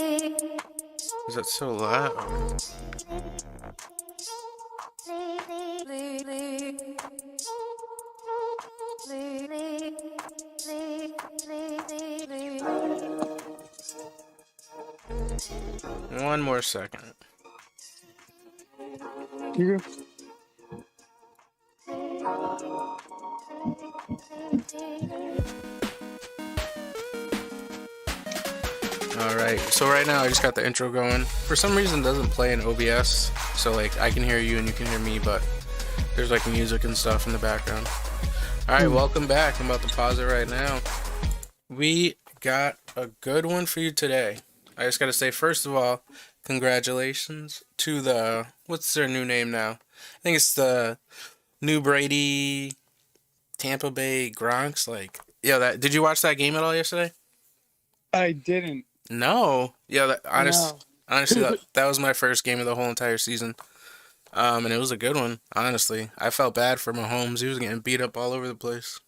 Is that so loud? One more second. You All right. So right now I just got the intro going. For some reason, it doesn't play in OBS. So like I can hear you and you can hear me, but there's like music and stuff in the background. All right. Welcome back. I'm about to pause it right now. We got a good one for you today. I just got to say, first of all, congratulations to the, what's their new name now? I think it's the New Brady Tampa Bay Gronks. Like, yeah, did you watch that game at all yesterday? I didn't. No. Yeah, No. honestly, that was my first game of the whole entire season. And it was a good one, honestly. I felt bad for Mahomes. He was getting beat up all over the place.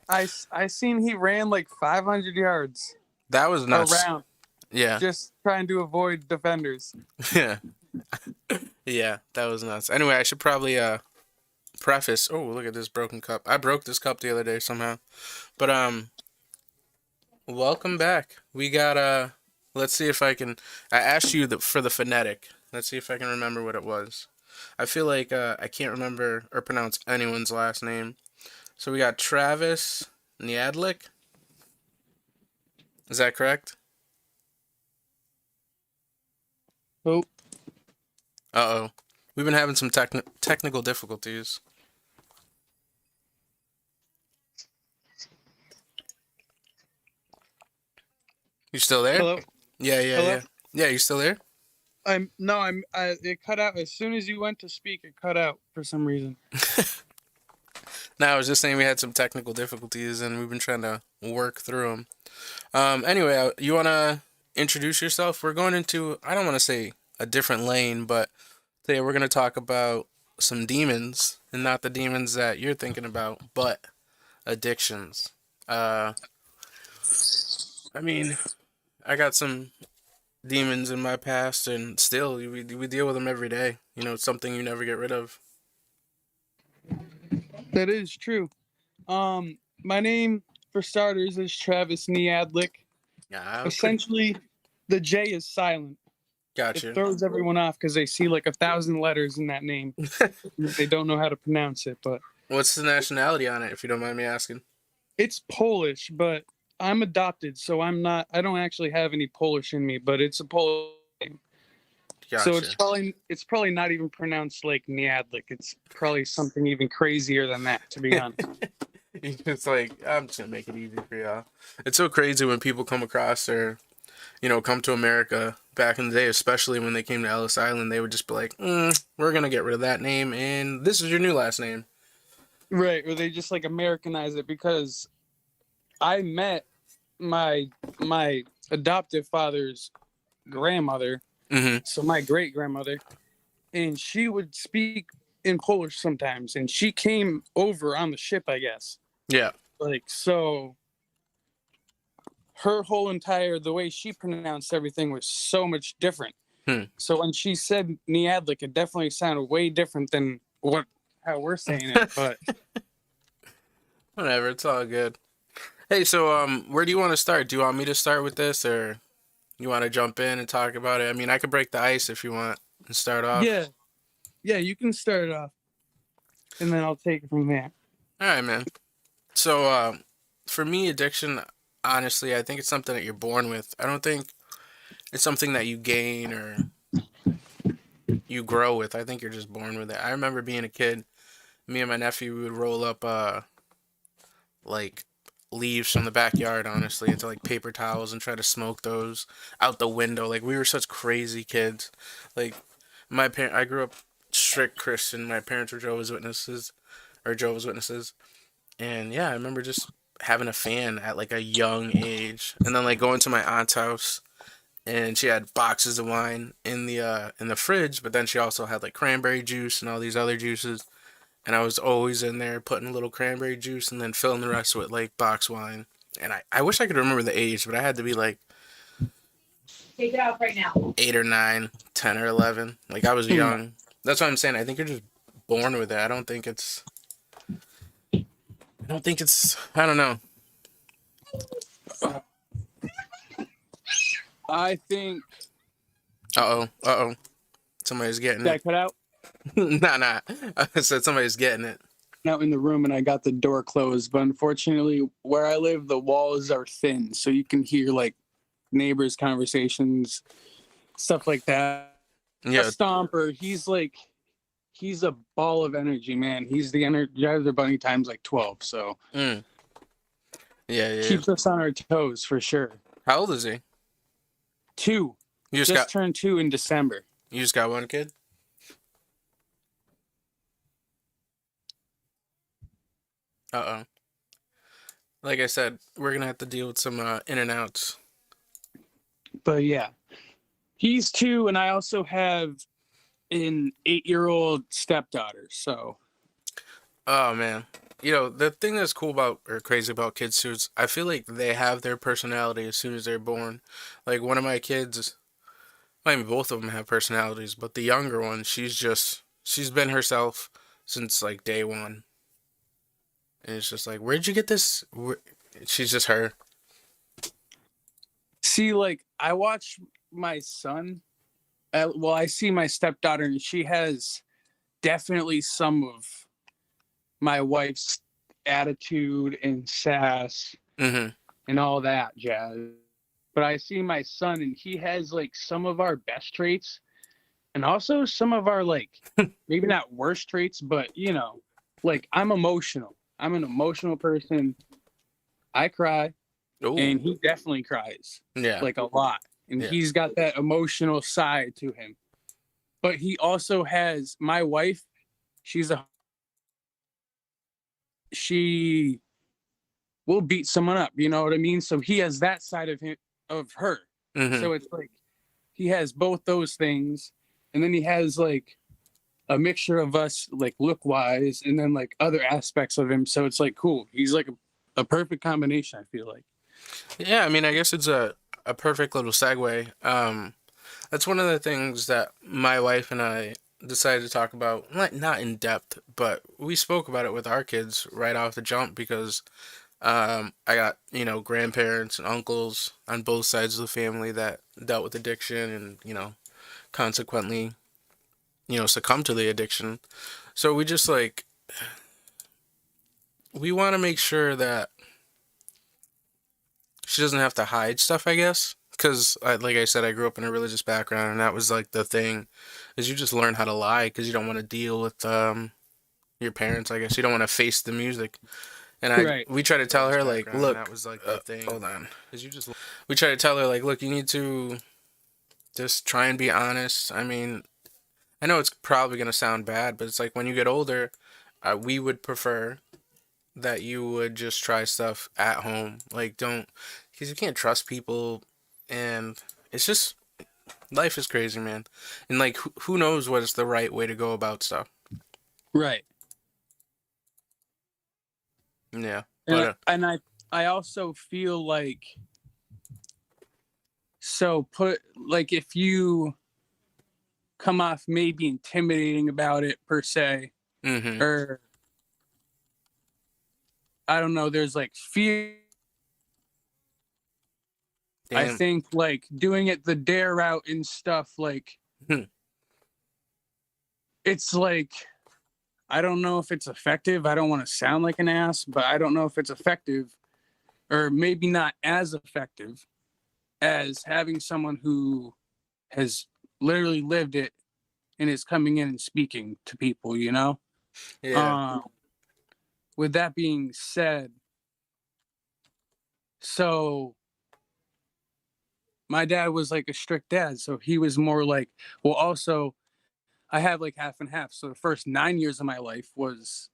I seen he ran like 500 yards That was nuts. around, Yeah. just trying to avoid defenders. Yeah. Yeah, that was nuts. Anyway, I should probably preface. Oh, look at this broken cup. I broke this cup the other day somehow. But welcome back. We got let's see if I can. I asked you for the phonetic. Let's see if I can remember what it was. I feel like I can't remember or pronounce anyone's last name. So we got Travis Niadlik. Is that correct? Oh, Uh-oh. We've been having some technical difficulties. You still there? hello. Yeah, yeah, Hello? yeah. Yeah, you still there? It cut out as soon as you went to speak. It cut out for some reason. No, I was just saying we had some technical difficulties and we've been trying to work through them. Anyway, you want to introduce yourself? We're going into, I don't want to say a different lane, but today we're going to talk about some demons, and not the demons that you're thinking about, but addictions. I mean, I got some demons in my past, and still, we deal with them every day. You know, it's something you never get rid of. That is true. My name for starters is Travis Niadlik. Yeah, Essentially, the J is silent. gotcha. It throws everyone off because they see like 1,000 letters in that name. They don't know how to pronounce it, but What's the nationality on it, if you don't mind me asking? it's Polish, but I'm adopted, so I don't actually have any Polish in me, but it's a Polish name. Gotcha. So it's probably not even pronounced like Niadlik. It's probably something even crazier than that, to be honest. It's like, I'm just gonna make it easy for y'all. It's so crazy when people come across or, come to America back in the day, especially when they came to Ellis Island, they would just be like, we're gonna get rid of that name and this is your new last name. Right, or they just like Americanize it, because I met my adoptive father's grandmother, Mm-hmm. so my great grandmother, and she would speak in Polish sometimes, and she came over on the ship, I guess. Yeah. Like, so her the way she pronounced everything was so much different. So when she said Niadlik, it definitely sounded way different than how we're saying it, but Whatever, it's all good. Hey, so where do you want to start? Do you want me to start with this, or you want to jump in and talk about it? I mean, I could break the ice if you want and start off. yeah, you can start it off, and then I'll take it from there. All right, man. So for me, addiction, honestly, I think it's something that you're born with. I don't think it's something that you gain or you grow with. I think you're just born with it. I remember being a kid, me and my nephew, we would roll up like leaves from the backyard, honestly, into like paper towels and try to smoke those out the window. Like, we were such crazy kids. Like, I grew up strict Christian. My parents were Jehovah's Witnesses, and yeah, I remember just having a fan at like a young age, and then like going to my aunt's house, and she had boxes of wine in the fridge, but then she also had like cranberry juice and all these other juices. And I was always in there putting a little cranberry juice and then filling the rest with like box wine. And I wish I could remember the age, but I had to be like Take it off right now. 8 or 9, 10 or 11. Like I was young. That's what I'm saying. I think you're just born with it. I don't think it's. I don't think it's. I don't know. I think. Uh oh. Somebody's getting Did I it. cut out? Nah. I said somebody's getting it. Out in the room and I got the door closed, but unfortunately where I live the walls are thin, so you can hear like neighbors' conversations, stuff like that. Yeah. A Stomper, he's a ball of energy, man. He's the Energizer Bunny times like 12, so Yeah. keeps us on our toes for sure. How old is he? 2. You just turned 2 in December. You just got one kid? Uh-oh. Like I said, we're going to have to deal with some in and outs. But yeah, he's 2, and I also have an 8-year-old stepdaughter, so. Oh, man. You know, the thing that's cool about, or crazy about kids too, is I feel like they have their personality as soon as they're born. Like one of my kids, I mean, both of them have personalities, but the younger one, she's been herself since like day one. And it's just like, where'd you get this? She's just her. See, like, I watch my son. I see my stepdaughter, and she has definitely some of my wife's attitude and sass and all that jazz. But I see my son, and he has, like, some of our best traits and also some of our, like, maybe not worst traits, but, you know, like, I'm emotional. I'm an emotional person. I cry. Ooh. And he definitely cries. Yeah. Like a lot. And he's got that emotional side to him. But he also has my wife, she will beat someone up, you know what I mean? So he has that side of her. So it's like he has both those things. And then he has like a mixture of us, like look wise, and then like other aspects of him. So it's like cool. He's like a perfect combination, I feel like. Yeah, I mean, I guess it's a perfect little segue. That's one of the things that my wife and I decided to talk about, not in depth, but we spoke about it with our kids right off the jump because I got, grandparents and uncles on both sides of the family that dealt with addiction and, consequently, succumbed to the addiction. So we just we want to make sure that she doesn't have to hide stuff, I guess. Because, like I said, I grew up in a religious background, and that was, like, the thing, is you just learn how to lie, because you don't want to deal with, your parents, I guess. You don't want to face the music. And we try to tell her, like, look, that was, like, the thing. Hold on. We try to tell her, like, look, you need to just try and be honest. I mean, I know it's probably going to sound bad, but it's like, when you get older, we would prefer that you would just try stuff at home. Like, don't, because you can't trust people, and it's just, life is crazy, man. And, like, who knows what is the right way to go about stuff. Right. Yeah. And I also feel like, so if you come off maybe intimidating about it per se, or I don't know, there's like fear. Damn. I think like doing it the dare route and stuff, like it's like, I don't know if it's effective. I don't want to sound like an ass, but I don't know if it's effective, or maybe not as effective as having someone who has literally lived it and is coming in and speaking to people, you know? Yeah. With that being said, so my dad was like a strict dad, so he was more like, well, also I have like half and half. So the first 9 years of my life was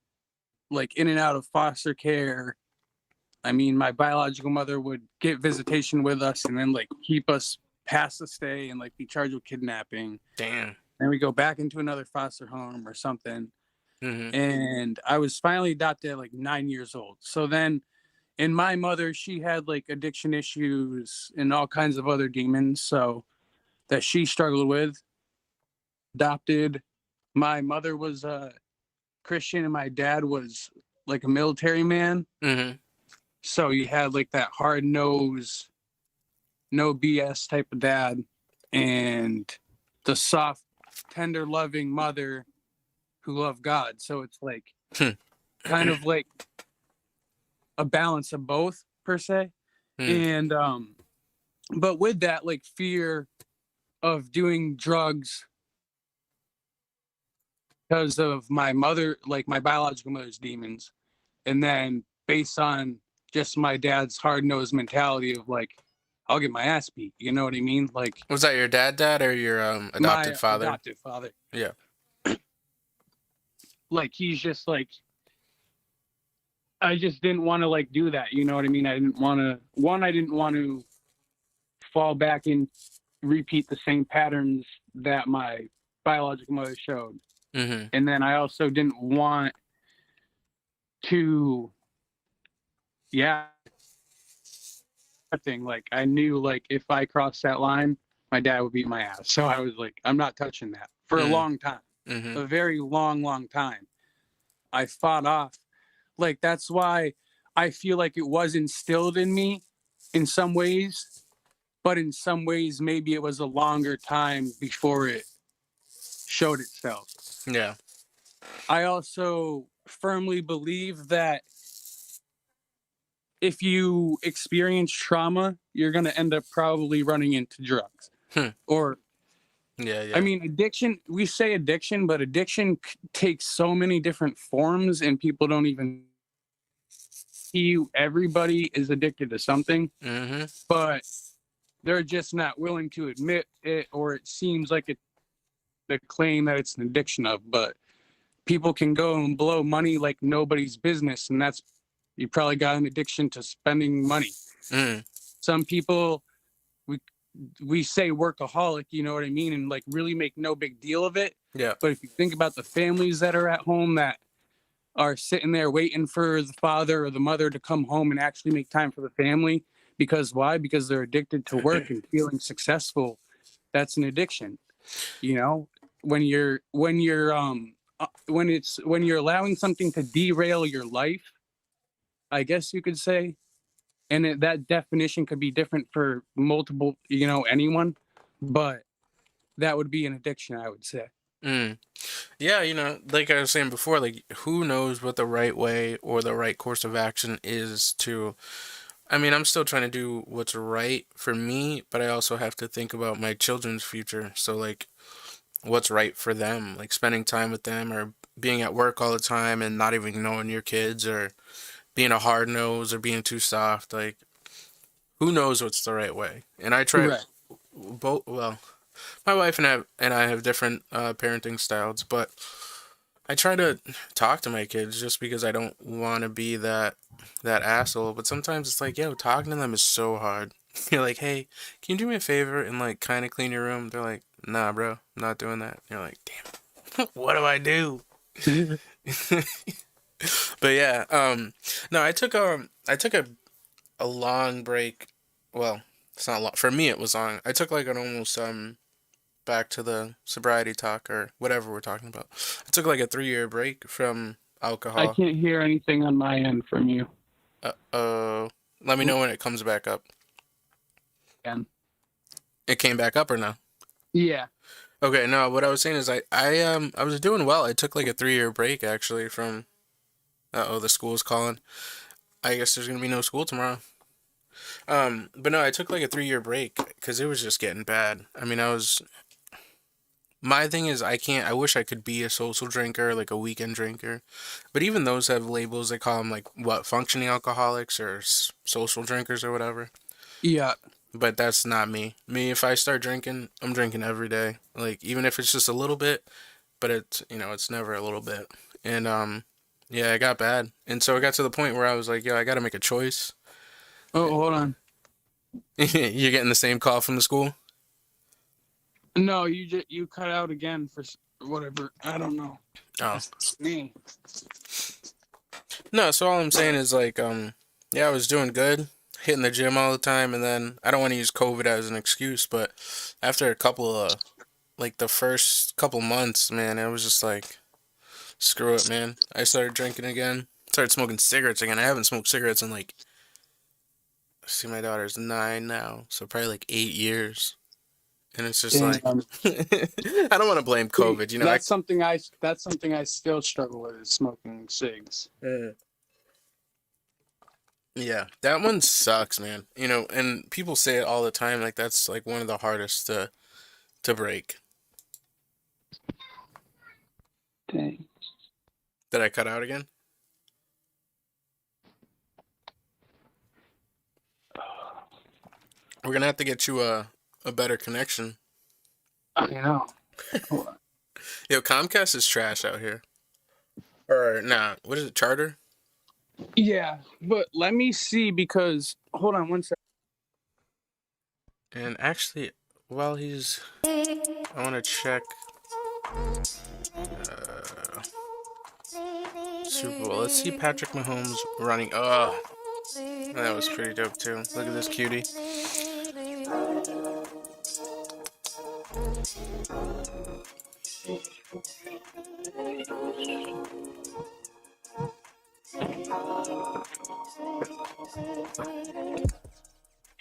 like in and out of foster care. I mean, my biological mother would get visitation with us and then like keep us past the stay and like be charged with kidnapping. Damn. Then we go back into another foster home or something. And I was finally adopted at like 9 years old. So then, and my mother, she had like addiction issues and all kinds of other demons. So that she struggled with. Adopted. My mother was Christian and my dad was like a military man. Mm-hmm. So you had like that hard nose, no BS type of dad, and the soft, tender, loving mother who loved God. So it's like kind of like a balance of both per se. And but with that, like fear of doing drugs because of my mother, like my biological mother's demons, and then based on just my dad's hard-nosed mentality of like, I'll get my ass beat. You know what I mean? Like, Was that your dad or your adopted my father? adopted father. Yeah. Like he's just like, I just didn't want to like do that. You know what I mean? I didn't want to fall back and repeat the same patterns that my biological mother showed. Mm-hmm. And then I also didn't want to, thing. Like I knew like if I crossed that line, my dad would beat my ass. So I was like, I'm not touching that for a long time, a very long time. I fought off. Like that's why I feel like it was instilled in me in some ways, but in some ways maybe it was a longer time before it showed itself. Yeah. I also firmly believe that if you experience trauma, you're going to end up probably running into drugs. Or, yeah. I mean, addiction, we say addiction, but addiction takes so many different forms and people don't even see everybody is addicted to something, but they're just not willing to admit it, or it seems like the claim that it's an addiction of, but people can go and blow money like nobody's business. And that's, you probably got an addiction to spending money. Some people, we say workaholic, you know what I mean? And like really make no big deal of it. Yeah. But if you think about the families that are at home that are sitting there waiting for the father or the mother to come home and actually make time for the family, because why? Because they're addicted to work and feeling successful. That's an addiction. You know, when you're allowing something to derail your life, I guess you could say, and that definition could be different for multiple, anyone, but that would be an addiction, I would say. Yeah, like I was saying before, like who knows what the right way or the right course of action is to. I mean, I'm still trying to do what's right for me, but I also have to think about my children's future. So like what's right for them, like spending time with them or being at work all the time and not even knowing your kids, or being a hard nose or being too soft. Like who knows what's the right way? And I try both. Well, my wife and I have different parenting styles, but I try to talk to my kids just because I don't want to be that asshole. But sometimes it's like, yo, talking to them is so hard. You're like, hey, can you do me a favor and like kind of clean your room? They're like, nah, bro, I'm not doing that. You're like, damn, what do I do? But yeah, no, I took a long break. Well, it's not long for me. It was long. I took like an almost back to the sobriety talk or whatever we're talking about. I took like a 3-year break from I alcohol. can't hear anything on my end from you. Let me know when it comes back up. Again. It came back up or no? Yeah. Okay, no, what I was saying is I was doing well. I took like a 3-year break actually from the school's calling. I guess there's gonna be no school tomorrow. But no, I took like a 3-year break because it was just getting bad. I mean, my thing is I wish I could be a social drinker, like a weekend drinker. But even those have labels. They call them like what, functioning alcoholics or social drinkers or whatever. Yeah. But that's not me. If I start drinking, I'm drinking every day. Like even if it's just a little bit, but it's never a little bit. And yeah, it got bad. And so it got to the point where I was like, yo, I got to make a choice. Oh, hold on. You're getting the same call from the school? No, you cut out again for whatever. I don't know. Oh. It's me. No, so all I'm saying is like, yeah, I was doing good. hitting the gym all the time, and then I don't want to use COVID as an excuse, but after a couple of like the first couple months, man, it was just like screw it, man. I started drinking again. Started smoking cigarettes again. I haven't smoked cigarettes in like, see, my daughter's 9 now, so probably like 8 years. And it's just like, Damn. I don't want to blame COVID. You know, that's something I still struggle with, is smoking cigs. Yeah, that one sucks, man. You know, and people say it all the time. Like that's like one of the hardest to break. Dang. Did I cut out again? We're gonna have to get you a better connection. I know. Yo, Comcast is trash out here. Or nah, what is it? Charter? Yeah, but let me see, because hold on one second. And actually, while he's, I want to check Super Bowl. Let's see Patrick Mahomes running. Oh, that was pretty dope too. Look at this cutie.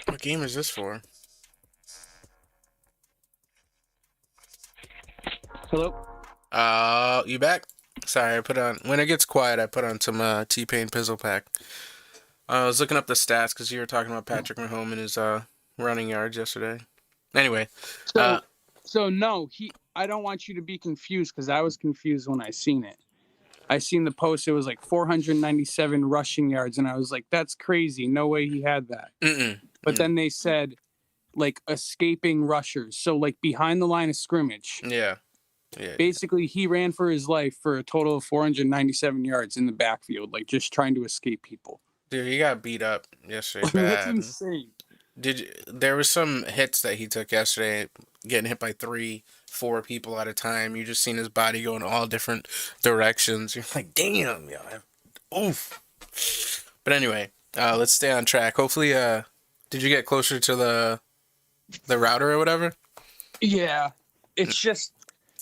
What game is this for? Hello? You back? Sorry, I put on, when it gets quiet, I put on some T-Pain Pizzle Pack. I was looking up the stats because you were talking about Patrick Mahomes and his running yards yesterday. Anyway. So no, I don't want you to be confused, because I was confused when I seen it. I seen the post, it was like 497 rushing yards, and I was like, that's crazy. No way he had that. But then they said, like, escaping rushers. So, like, behind the line of scrimmage. Yeah. Basically, he ran for his life for a total of 497 yards in the backfield, like, just trying to escape people. Dude, he got beat up yesterday bad. That's insane. There was some hits that he took yesterday, getting hit by 3-4 people at a time. You just seen his body go in all different directions. You're like, damn, yo, oof. But anyway, let's stay on track. Hopefully, did you get closer to the router or whatever? Yeah, it's just,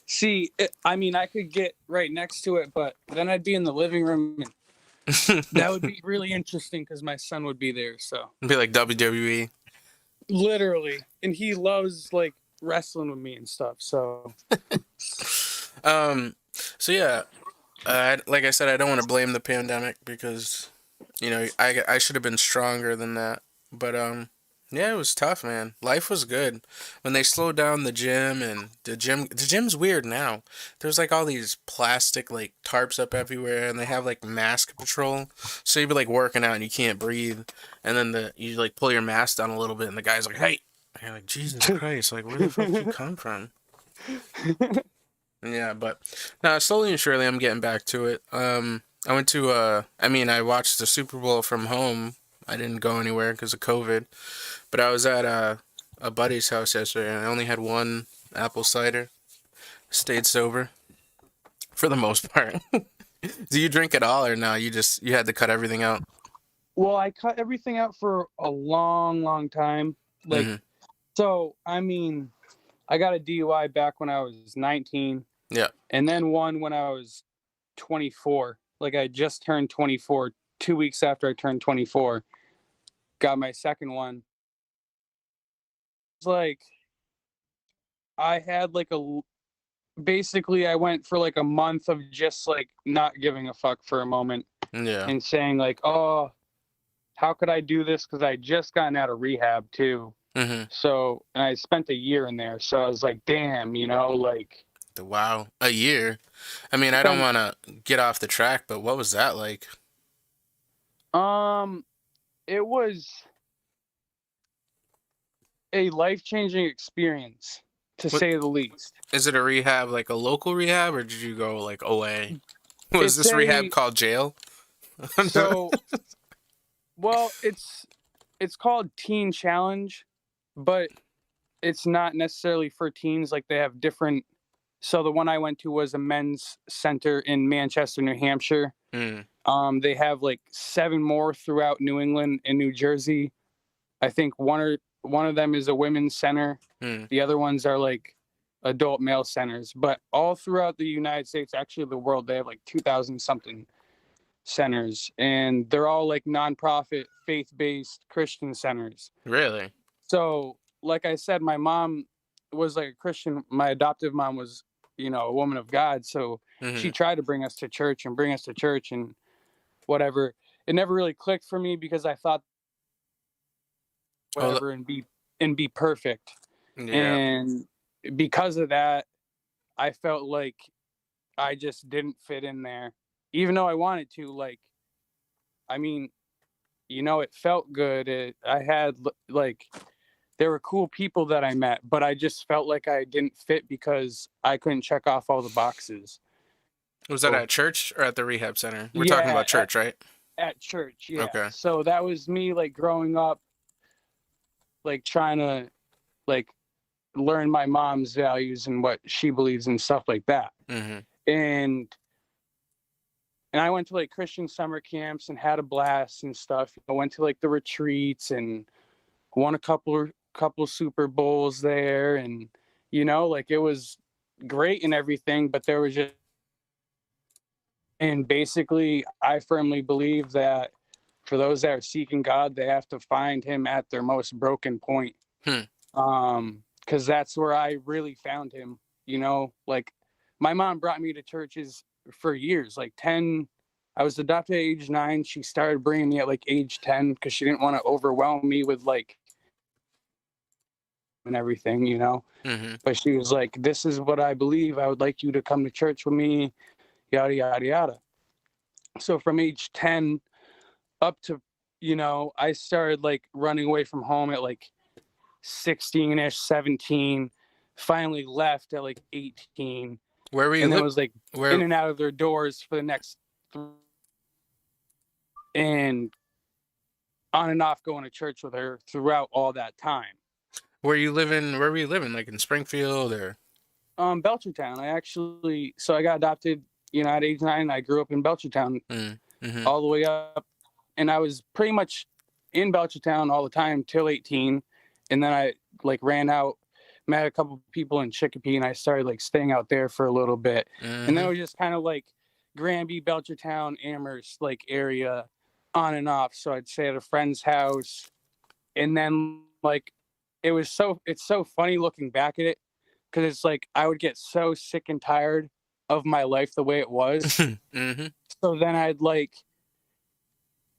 see, I mean, I could get right next to it, but then I'd be in the living room, and that would be really interesting because my son would be there. So it'd be like WWE. Literally, and he loves like wrestling with me and stuff. So, so yeah, like I said, I don't want to blame the pandemic because, you know, I should have been stronger than that. But yeah, it was tough, man. Life was good when they slowed down the gym, and the gym's weird now. There's like all these plastic like tarps up everywhere, and they have like mask patrol. So you'd be like working out and you can't breathe, and then you like pull your mask down a little bit, and the guy's like, "Hey," and you're like, "Jesus Christ, like where the fuck you come from?" Yeah, but now slowly and surely I'm getting back to it. I went to I watched the Super Bowl from home. I didn't go anywhere because of COVID. But I was at a buddy's house yesterday, and I only had one apple cider. Stayed sober, for the most part. Do you drink at all, or no? You had to cut everything out? Well, I cut everything out for a long, long time. Like, So, I mean, I got a DUI back when I was 19. Yeah. And then one when I was 24. Like, I just turned 24 2 weeks after I turned 24. Got my second one. It's like, I had like basically I went for like a month of just like not giving a fuck for a moment. Yeah. And saying like, oh, how could I do this? Because I just gotten out of rehab too. So, and I spent a year in there. So I was like, damn, you know, like. Wow, a year. I mean, I don't want to get off the track, but what was that like? It was a life-changing experience, to say the least. Is it a rehab, like a local rehab, or did you go like OA? Was this rehab called jail? So, well, it's called Teen Challenge, but it's not necessarily for teens. Like, they have different. So the one I went to was a men's center in Manchester, New Hampshire. They have like 7 more throughout New England and New Jersey. I think one of them is a women's center. The other ones are like adult male centers. But all throughout the United States, actually the world, they have like 2,000 something centers, and they're all like nonprofit, faith-based Christian centers. Really? So, like I said, my mom was like a Christian. My adoptive mom was, a woman of God. So she tried to bring us to church and whatever. It never really clicked for me because I thought whatever and be perfect. Yeah. And because of that, I felt like I just didn't fit in there, even though I wanted to. Like, I mean, it felt good. I had like, there were cool people that I met, but I just felt like I didn't fit because I couldn't check off all the boxes. Was that at church or at the rehab center? We're talking about church, right? At church, yeah. Okay. So that was me, like, growing up, like, trying to, like, learn my mom's values and what she believes and stuff like that. And I went to like Christian summer camps and had a blast and stuff. I went to like the retreats and won a couple Super Bowls there, and like it was great and everything, but there was just, and basically I firmly believe that for those that are seeking God, they have to find him at their most broken point. Because that's where I really found him. Like my mom brought me to churches for years, like 10. I was adopted at age 9. She started bringing me at like age 10 because she didn't want to overwhelm me with like and everything, But she was like, this is what I believe. I would like you to come to church with me, yada, yada, yada. So from age 10 up to, I started like running away from home at like 16-ish, 17, finally left at like 18. Where were you? And then was like in and out of their doors for the next and on and off going to church with her throughout all that time. Where were you living? Like in Springfield or? Belchertown. I got adopted, at age 9. I grew up in Belchertown all the way up. And I was pretty much in Belchertown all the time till 18. And then I like ran out, met a couple people in Chicopee, and I started like staying out there for a little bit. And then it was just kind of like Granby, Belchertown, Amherst like area on and off. So I'd stay at a friend's house. And then like it's so funny looking back at it, because it's like I would get so sick and tired of my life the way it was. So then I'd like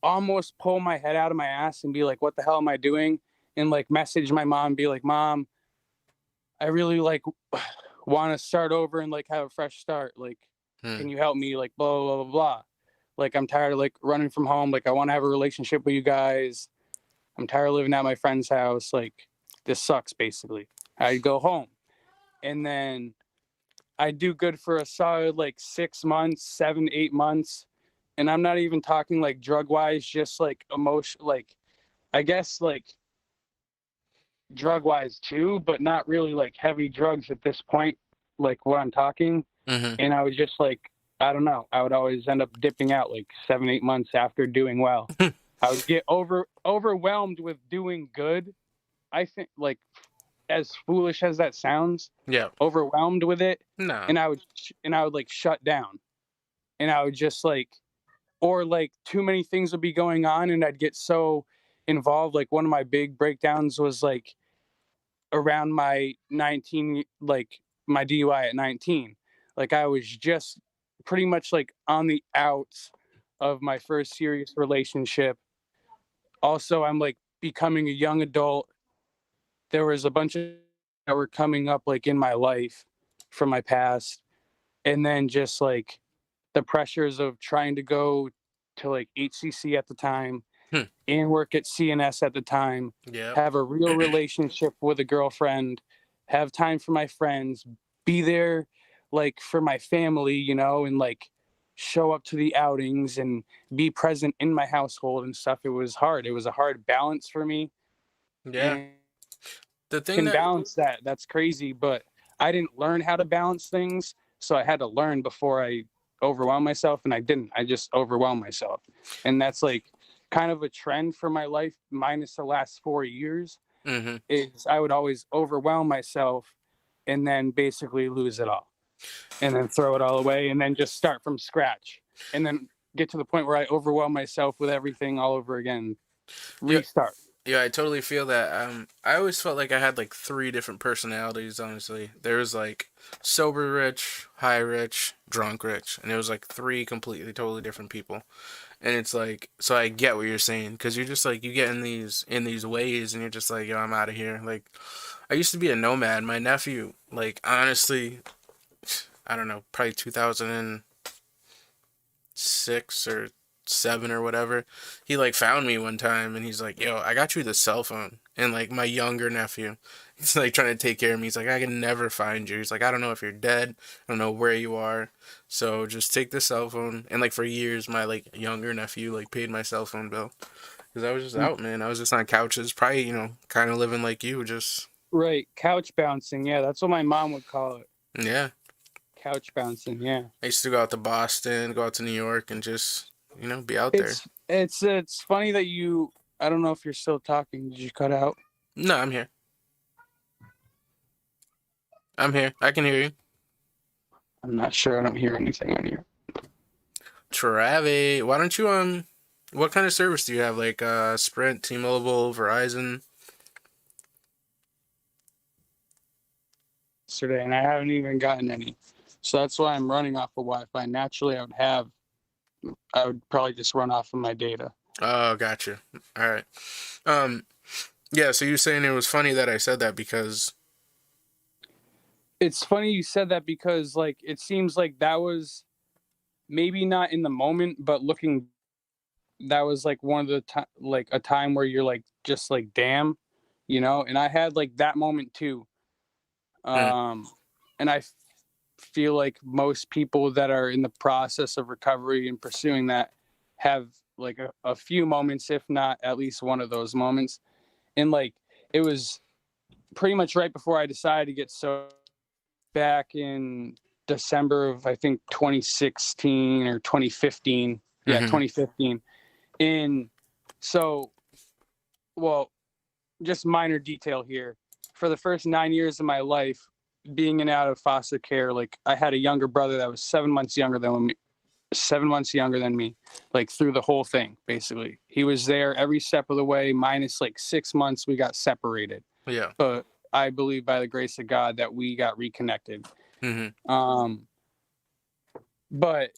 almost pull my head out of my ass and be like, what the hell am I doing? And like message my mom and be like, Mom, I really like want to start over and like have a fresh start. Like, can you help me? Like, blah, blah, blah, blah. Like, I'm tired of like running from home. Like, I want to have a relationship with you guys. I'm tired of living at my friend's house. Like, this sucks, basically. I'd go home. And then I'd do good for a solid like 6 months, 7, 8 months. And I'm not even talking like drug wise, just like emotion, like, I guess like drug wise too, but not really like heavy drugs at this point, like what I'm talking. And I was just like, I don't know, I would always end up dipping out like 7, 8 months after doing well. I would get overwhelmed with doing good. I think, like, as foolish as that sounds, overwhelmed with it. No. And I would like shut down, and I would just like, or like too many things would be going on, and I'd get so involved. Like one of my big breakdowns was like around my 19, like my DUI at 19. Like I was just pretty much like on the outs of my first serious relationship. Also, I'm like becoming a young adult. There was a bunch of that were coming up like in my life from my past. And then just like the pressures of trying to go to like HCC at the time and work at CNS at the time, have a real relationship with a girlfriend, have time for my friends, be there like for my family, and like show up to the outings and be present in my household and stuff. It was hard. It was a hard balance for me. Yeah. And the thing balance that. That's crazy, but I didn't learn how to balance things. So I had to learn before I overwhelm myself, and I didn't. I just overwhelmed myself. And that's like kind of a trend for my life, minus the last 4 years, Mm-hmm. is I would always overwhelm myself and then basically lose it all and then throw it all away and then just start from scratch and then get to the point where I overwhelm myself with everything all over again. Yeah, Restart. yeah, I totally feel that. I always felt like I had like three different personalities. Honestly, there was like sober rich, high rich, drunk rich, and it was like three completely, totally different people. And it's like, so I get what you're saying because you're just like you get in these ways, and you're just like, yo, I'm out of here. Like, I used to be a nomad. My nephew, like, honestly, I don't know, probably 2006 or seven or whatever. He like found me one time and he's like, "Yo, I got you the cell phone." And like my younger nephew, he's like trying to take care of me. He's like, "I can never find you." He's like, "I don't know if you're dead. I don't know where you are. So just take the cell phone." And like for years, my like younger nephew like paid my cell phone bill because I was just out, man. I was just on couches, probably kind of living like you, just Right. Couch bouncing. Yeah, that's what my mom would call it. yeah. Couch bouncing. Yeah. I used to go out to Boston, go out to New York, and just be out there. It's funny that you. I don't know if you're still talking. Did you cut out? No, I'm here. I'm here. I can hear you. I'm not sure. I don't hear anything on here. Travi, why don't you what kind of service do you have? Like Sprint, T-Mobile, Verizon? Yesterday, and I haven't even gotten any. So that's why I'm running off of Wi-Fi. Naturally, I would probably just run off of my data. Oh, gotcha. All right. Um, yeah, so you're saying it was funny that I said that because It's funny you said that because like it seems like that was maybe not in the moment, but looking, that was like one of the like a time where you're like just like damn, And I had like that moment too. mm, And I feel like most people that are in the process of recovery and pursuing that have like a few moments, if not at least one of those moments. And like it was pretty much right before I decided to get sober back in December of I think 2016 or 2015. Yeah, mm-hmm, 2015. And so, well, just minor detail here. For the first 9 years of my life, being in and out of foster care, like I had a younger brother that was 7 months younger than me, 7 months younger than me, like through the whole thing, basically. He was there every step of the way, minus like 6 months we got separated. yeah, But I believe by the grace of God that we got reconnected. mm-hmm, But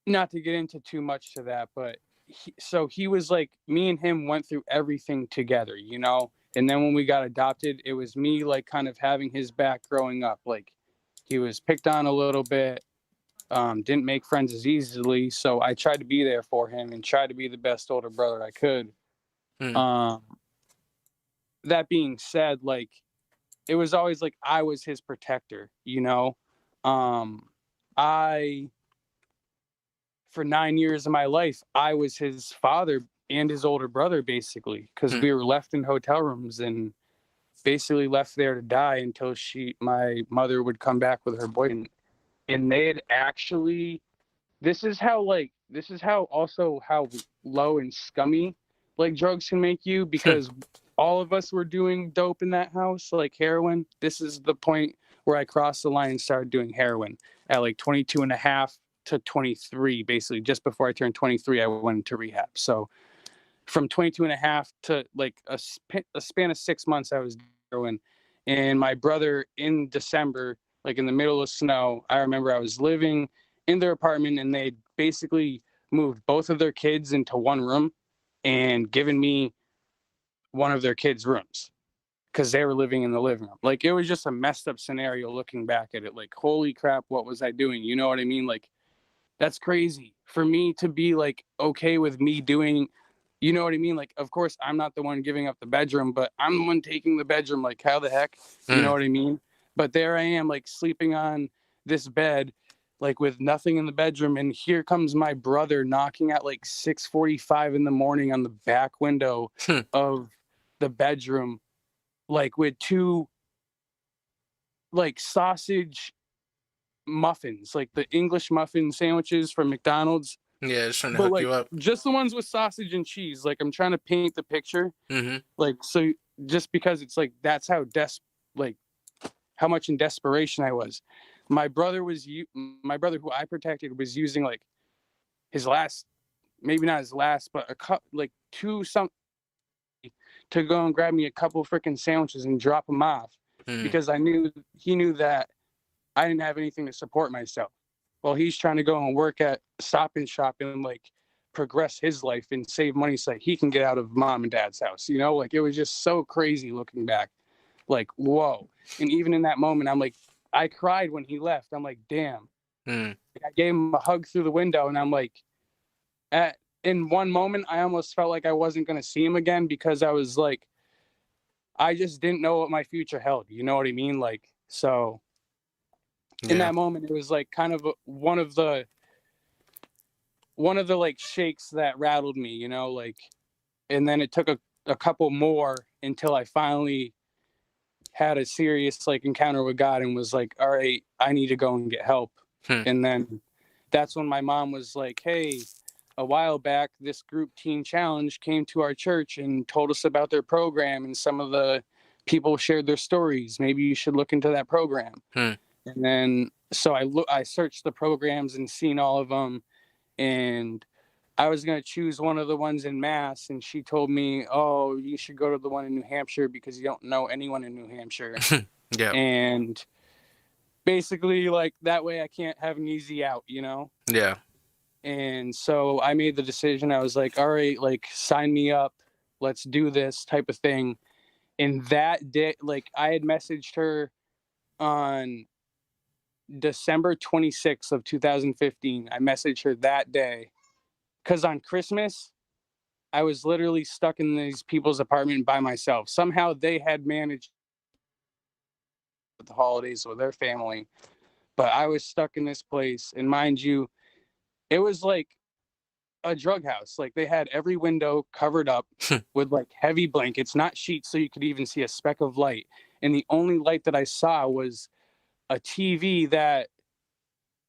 not to get into too much to that, but so he was like, me and him went through everything together, And then when we got adopted, it was me like kind of having his back growing up. Like he was picked on a little bit, didn't make friends as easily. So I tried to be there for him and tried to be the best older brother I could. mm, Um, that being said, like it was always like I was his protector, I for 9 years of my life, I was his father and his older brother, basically, because mm, we were left in hotel rooms and basically left there to die until my mother would come back with her boyfriend. And they had actually, this is how also how low and scummy like drugs can make you, because all of us were doing dope in that house, like heroin. This is the point where I crossed the line and started doing heroin at like 22 and a half to 23, basically just before I turned 23, I went into rehab. So from 22 and a half to like a span of 6 months, I was heroin. And my brother in December, like in the middle of snow, I remember I was living in their apartment and they basically moved both of their kids into one room and given me one of their kids' rooms because they were living in the living room. Like it was just a messed up scenario looking back at it. Like, holy crap, what was I doing? You know what I mean? Like, that's crazy for me to be like okay with me doing, you know what I mean? Like, of course, I'm not the one giving up the bedroom, but I'm the one taking the bedroom. Like, how the heck? You know mm. what I mean? But there I am, like sleeping on this bed, like with nothing in the bedroom. And here comes my brother knocking at like 6:45 in the morning on the back window of the bedroom, like with two like sausage muffins, like the English muffin sandwiches from McDonald's, Yeah, just trying to But hook like you up. just the ones with sausage and cheese. Like I'm trying to paint the picture. Mm-hmm. Like so, just because it's like that's how like how much in desperation I was. My brother my brother who I protected was using like his last, maybe not his last, but a cup like two some to go and grab me a couple freaking sandwiches and drop them off Mm. because he knew that I didn't have anything to support myself. Well, he's trying to go and work at Stop and Shop and like progress his life and save money so that he can get out of mom and dad's house. You know, like it was just so crazy looking back. Like, whoa. And even in that moment, I'm like, I cried when he left. I'm like, damn. Mm. I gave him a hug through the window and I'm like, in one moment, I almost felt like I wasn't going to see him again because I was like, I just didn't know what my future held. You know what I mean? Like, so in Yeah. that moment, it was like kind of one of the like shakes that rattled me, you know, like, and then it took a couple more until I finally had a serious like encounter with God and was like, all right, I need to go and get help. Hmm. And then that's when my mom was like, hey, a while back, this group Teen Challenge came to our church and told us about their program, and some of the people shared their stories. Maybe you should look into that program. Hmm. And then so I searched the programs and seen all of them, and I was going to choose one of the ones in Mass, and she told me, oh, you should go to the one in New Hampshire because you don't know anyone in New Hampshire. Yeah. And basically, like, that way I can't have an easy out, you know? Yeah. And so I made the decision. I was like, all right, like, sign me up. Let's do this type of thing. And that day, like, I had messaged her on December 26th of 2015. I messaged her that day because on Christmas, I was literally stuck in these people's apartment by myself. Somehow they had managed the holidays with their family, but I was stuck in this place. And mind you, it was like a drug house. Like they had every window covered up with like heavy blankets, not sheets, so you could even see a speck of light. And the only light that I saw was a TV that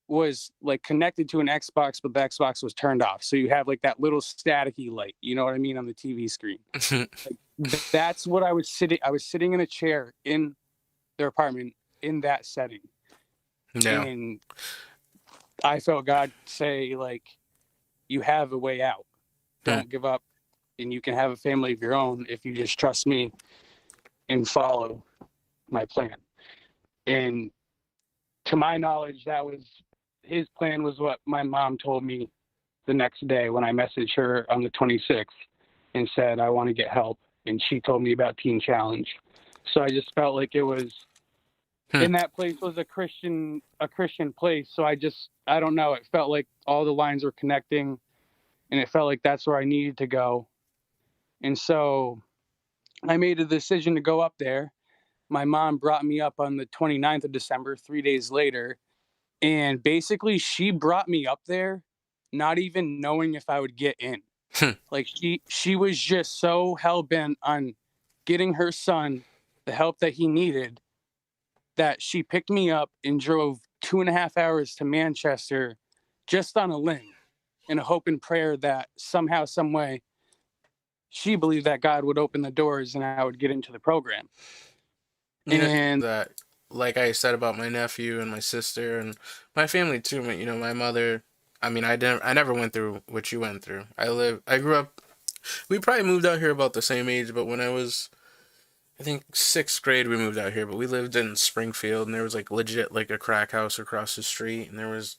was like connected to an Xbox, but the Xbox was turned off. So you have like that little staticky light, you know what I mean, on the TV screen. Like, that's what I was sitting. I was sitting in a chair in their apartment in that setting. Yeah. And I felt God say, like, you have a way out. Don't give up. And you can have a family of your own if you just trust me and follow my plan. And to my knowledge, that was his plan, was what my mom told me the next day when I messaged her on the 26th and said, I want to get help. And she told me about Teen Challenge. So I just felt like it was, and that place was a Christian place. So I don't know. It felt like all the lines were connecting and it felt like that's where I needed to go. And so I made a decision to go up there. My mom brought me up on the 29th of December, 3 days later. And basically she brought me up there, not even knowing if I would get in. Like she was just so hell bent on getting her son the help that he needed that she picked me up and drove 2.5 hours to Manchester just on a limb in a hope and prayer that somehow, some way, she believed that God would open the doors and I would get into the program. You know And that, like I said about my nephew and my sister and my family too. You know, my mother. I mean, I never went through what you went through. I grew up. We probably moved out here about the same age, but when I was, I think, sixth grade, we moved out here. But we lived in Springfield, and there was like legit like a crack house across the street, and there was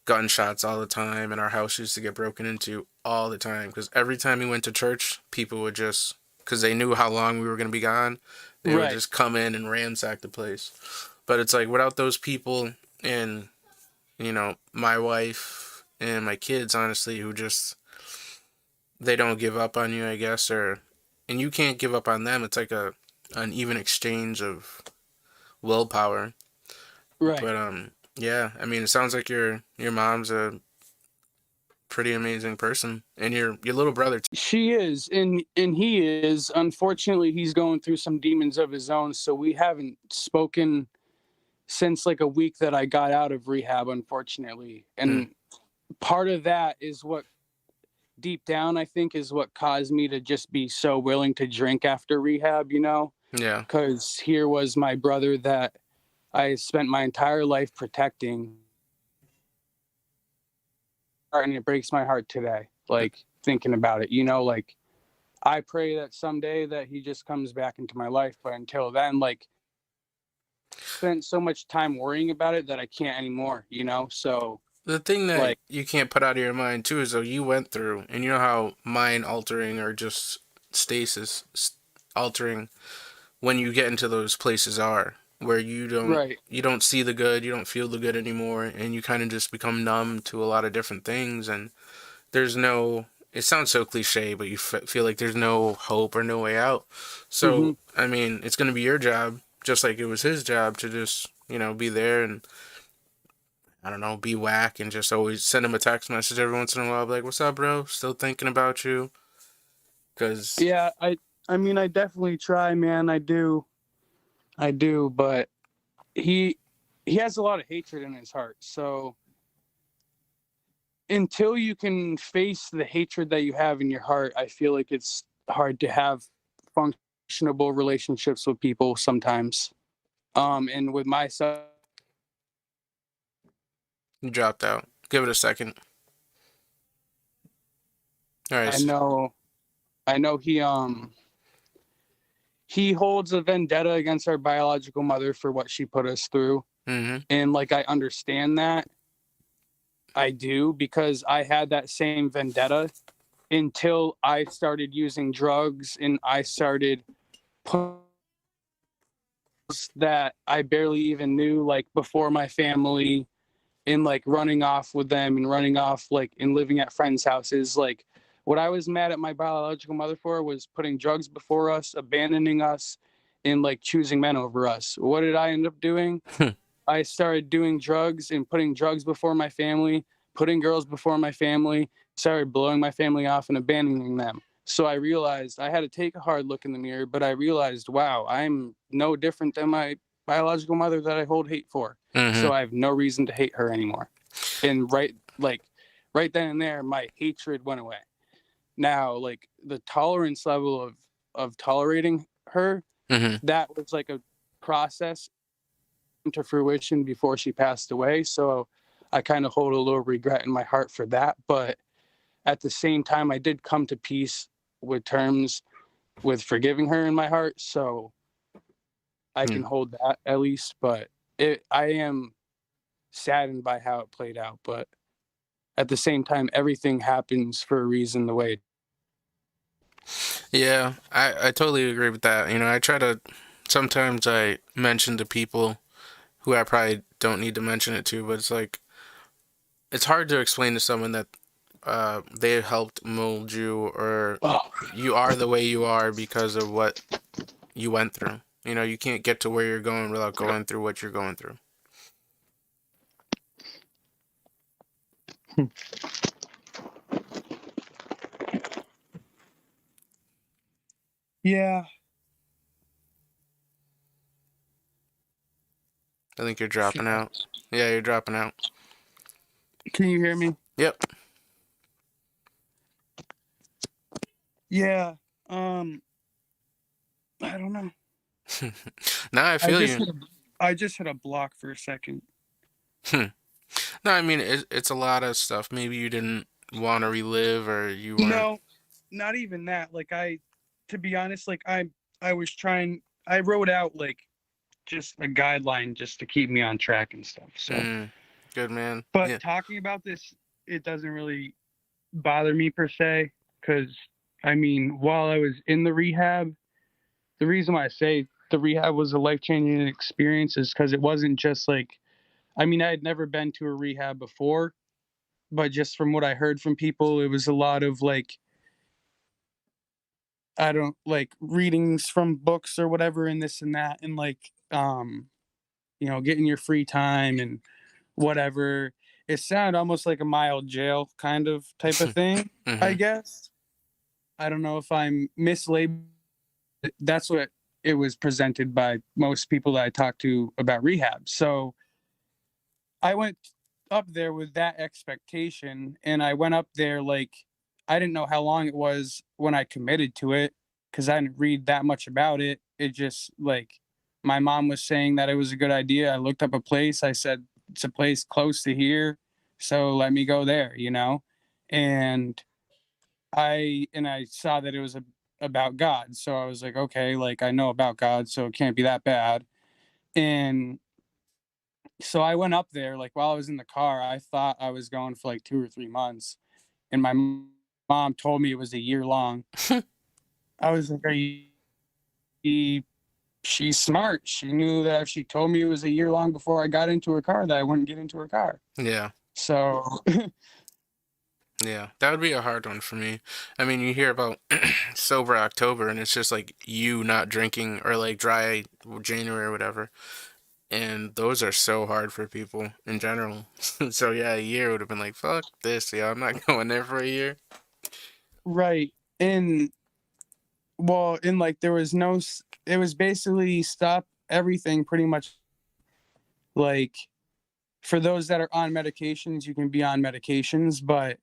gunshots all the time, and our house used to get broken into all the time because every time we went to church, people would just, because they knew how long we were going to be gone, they would right, just come in and ransack the place. But it's like without those people and, you know, my wife and my kids, honestly, who just, they don't give up on you, I guess, or, and you can't give up on them. It's like an even exchange of willpower. right. But yeah, I mean, it sounds like your mom's a pretty amazing person, and your little brother too. She is, and he is. Unfortunately, he's going through some demons of his own, so we haven't spoken since like a week that I got out of rehab, unfortunately. Hmm. And part of that is what deep down I think is what caused me to just be so willing to drink after rehab, you know? Yeah. Because here was my brother that I spent my entire life protecting, and it breaks my heart today, like thinking about it, you know, like I pray that someday that he just comes back into my life, but until then, like, spent so much time worrying about it that I can't anymore, you know? So, The thing that like, you can't put out of your mind too is though you went through, and you know how mind altering or just stasis altering when you get into those places are where right. you don't see the good, you don't feel the good anymore, and you kind of just become numb to a lot of different things, and there's no. It sounds so cliche, but you feel like there's no hope or no way out. Mm-hmm. So I mean, it's gonna be your job, just like it was his job, to just be there and I don't know, be whack and just always send him a text message every once in a while, be like, "What's up, bro? Still thinking about you." Because Yeah, I mean, I definitely try, man. I do, but he, he has a lot of hatred in his heart. So until you can face the hatred that you have in your heart, I feel like it's hard to have functionable relationships with people sometimes. And with myself, you dropped out. Give it a second. All I right. know, I know he holds a vendetta against our biological mother for what she put us through. Mm-hmm. And like I understand that. I do because I had that same vendetta until I started using drugs and I started putting that I barely even knew like before my family and like running off with them and running off like and living at friends' houses. Like what I was mad at my biological mother for was putting drugs before us, abandoning us, and like choosing men over us. What did I end up doing? I started doing drugs and putting drugs before my family, putting girls before my family, started blowing my family off and abandoning them. So I realized I had to take a hard look in the mirror, but I realized, wow, I'm no different than my biological mother that I hold hate for. Mm-hmm. So I have no reason to hate her anymore. And right then and there, my hatred went away. Now, like the tolerance level of tolerating her, Mm-hmm. that was like a process to fruition before she passed away. So I kind of hold a little regret in my heart for that. But at the same time, I did come to peace with terms with forgiving her in my heart. So I can hold that at least. But I am saddened by how it played out. But at the same time, everything happens for a reason the way. Yeah, I totally agree with that. I try to sometimes I mention to people who I probably don't need to mention it to, but it's like it's hard to explain to someone that they helped mold you or Oh, you are the way you are because of what you went through. You can't get to where you're going without going through what you're going through. yeah. I think you're dropping out. Yeah, you're dropping out. Can you hear me? Yep. Yeah. Um, I don't know. Now I I feel just you. hit a, I just hit a block for a second. No, I mean it's a lot of stuff. Maybe you didn't want to relive or you weren't. No, not even that. Like to be honest, like I was trying. I wrote out like just a guideline just to keep me on track and stuff. So, Mm, good man. but Yeah. talking about this, it doesn't really bother me per se, because I mean, while I was in the rehab, the reason why I say the rehab was a life changing experience is because it wasn't just like, I mean, I had never been to a rehab before, but just from what I heard from people, it was a lot of like, I don't like readings from books or whatever and this and that and like getting your free time and whatever. It sounded almost like a mild jail kind of type of thing, I Mm-hmm. guess. I don't know if I'm mislabeled. That's what it was presented by most people that I talked to about rehab. So I went up there with that expectation, and I went up there like I didn't know how long it was when I committed to it because I didn't read that much about it. It just like my mom was saying that it was a good idea. I looked up a place. I said it's a place close to here, so let me go there, you know? And I saw that it was about God. So I was like, okay, like I know about God, so it can't be that bad. And so I went up there, like while I was in the car, I thought I was going for like 2 or 3 months. And my mom told me it was a year long. I was like, are you, she's smart. She knew that if she told me it was a year long before I got into her car, that I wouldn't get into her car. Yeah. So Yeah, that would be a hard one for me. I mean, you hear about sober October, and it's just like you not drinking, or like dry January or whatever. And those are so hard for people in general. So yeah, a year would have been like, fuck this, yeah, I'm not going there for a year. right. And well, and like there was no it was basically stop everything pretty much. Like for those that are on medications, you can be on medications, but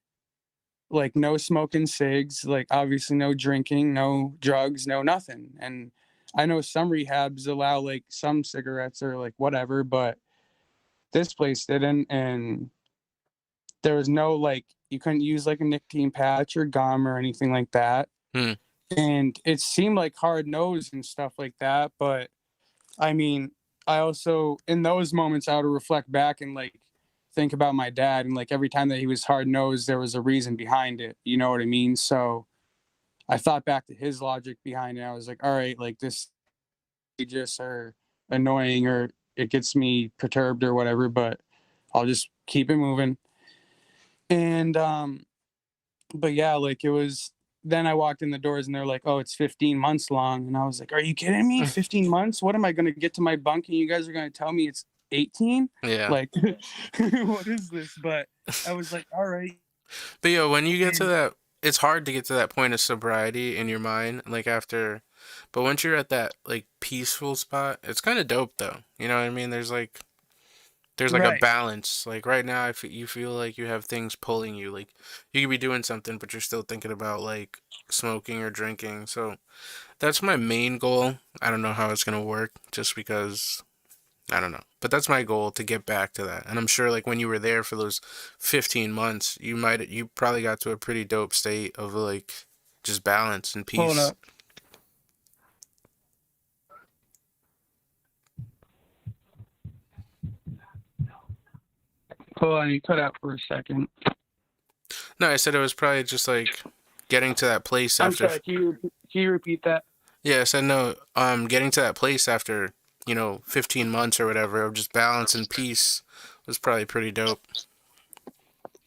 like no smoking cigs, like obviously no drinking, no drugs, no nothing. And I know some rehabs allow like some cigarettes or like whatever, but this place didn't. And there was no like, you couldn't use like a nicotine patch or gum or anything like that. Hmm. And it seemed like hard nosed and stuff like that. But I mean, I also, in those moments, I would reflect back and like think about my dad. And like every time that he was hard nosed, there was a reason behind it. You know what I mean? So I thought back to his logic behind it. I was like, all right, like this just are annoying or it gets me perturbed or whatever, but I'll just keep it moving. And but yeah, like it was then I walked in the doors and they're like, "Oh, it's 15 months long." And I was like, "Are you kidding me? 15 months? What am I going to get to my bunk and you guys are going to tell me it's 18?" Yeah. Like what is this? But I was like, "All right." But yo, when you get to And that, it's hard to get to that point of sobriety in your mind, like after, but once you're at that like peaceful spot, it's kind of dope though. You know what I mean? There's like a right. balance. Like right now, if you feel like you have things pulling you, like you could be doing something, but you're still thinking about like smoking or drinking. So that's my main goal. I don't know how it's gonna work, just because I don't know. But that's my goal, to get back to that. And I'm sure like when you were there for those 15 months, you probably got to a pretty dope state of like just balance and Hold peace. up. Hold on, you cut out for a second. No, I said it was probably just like getting to that place I'm after. sorry, can you repeat that? Yeah, I said no. Getting to that place after 15 months or whatever of just balance and peace was probably pretty dope.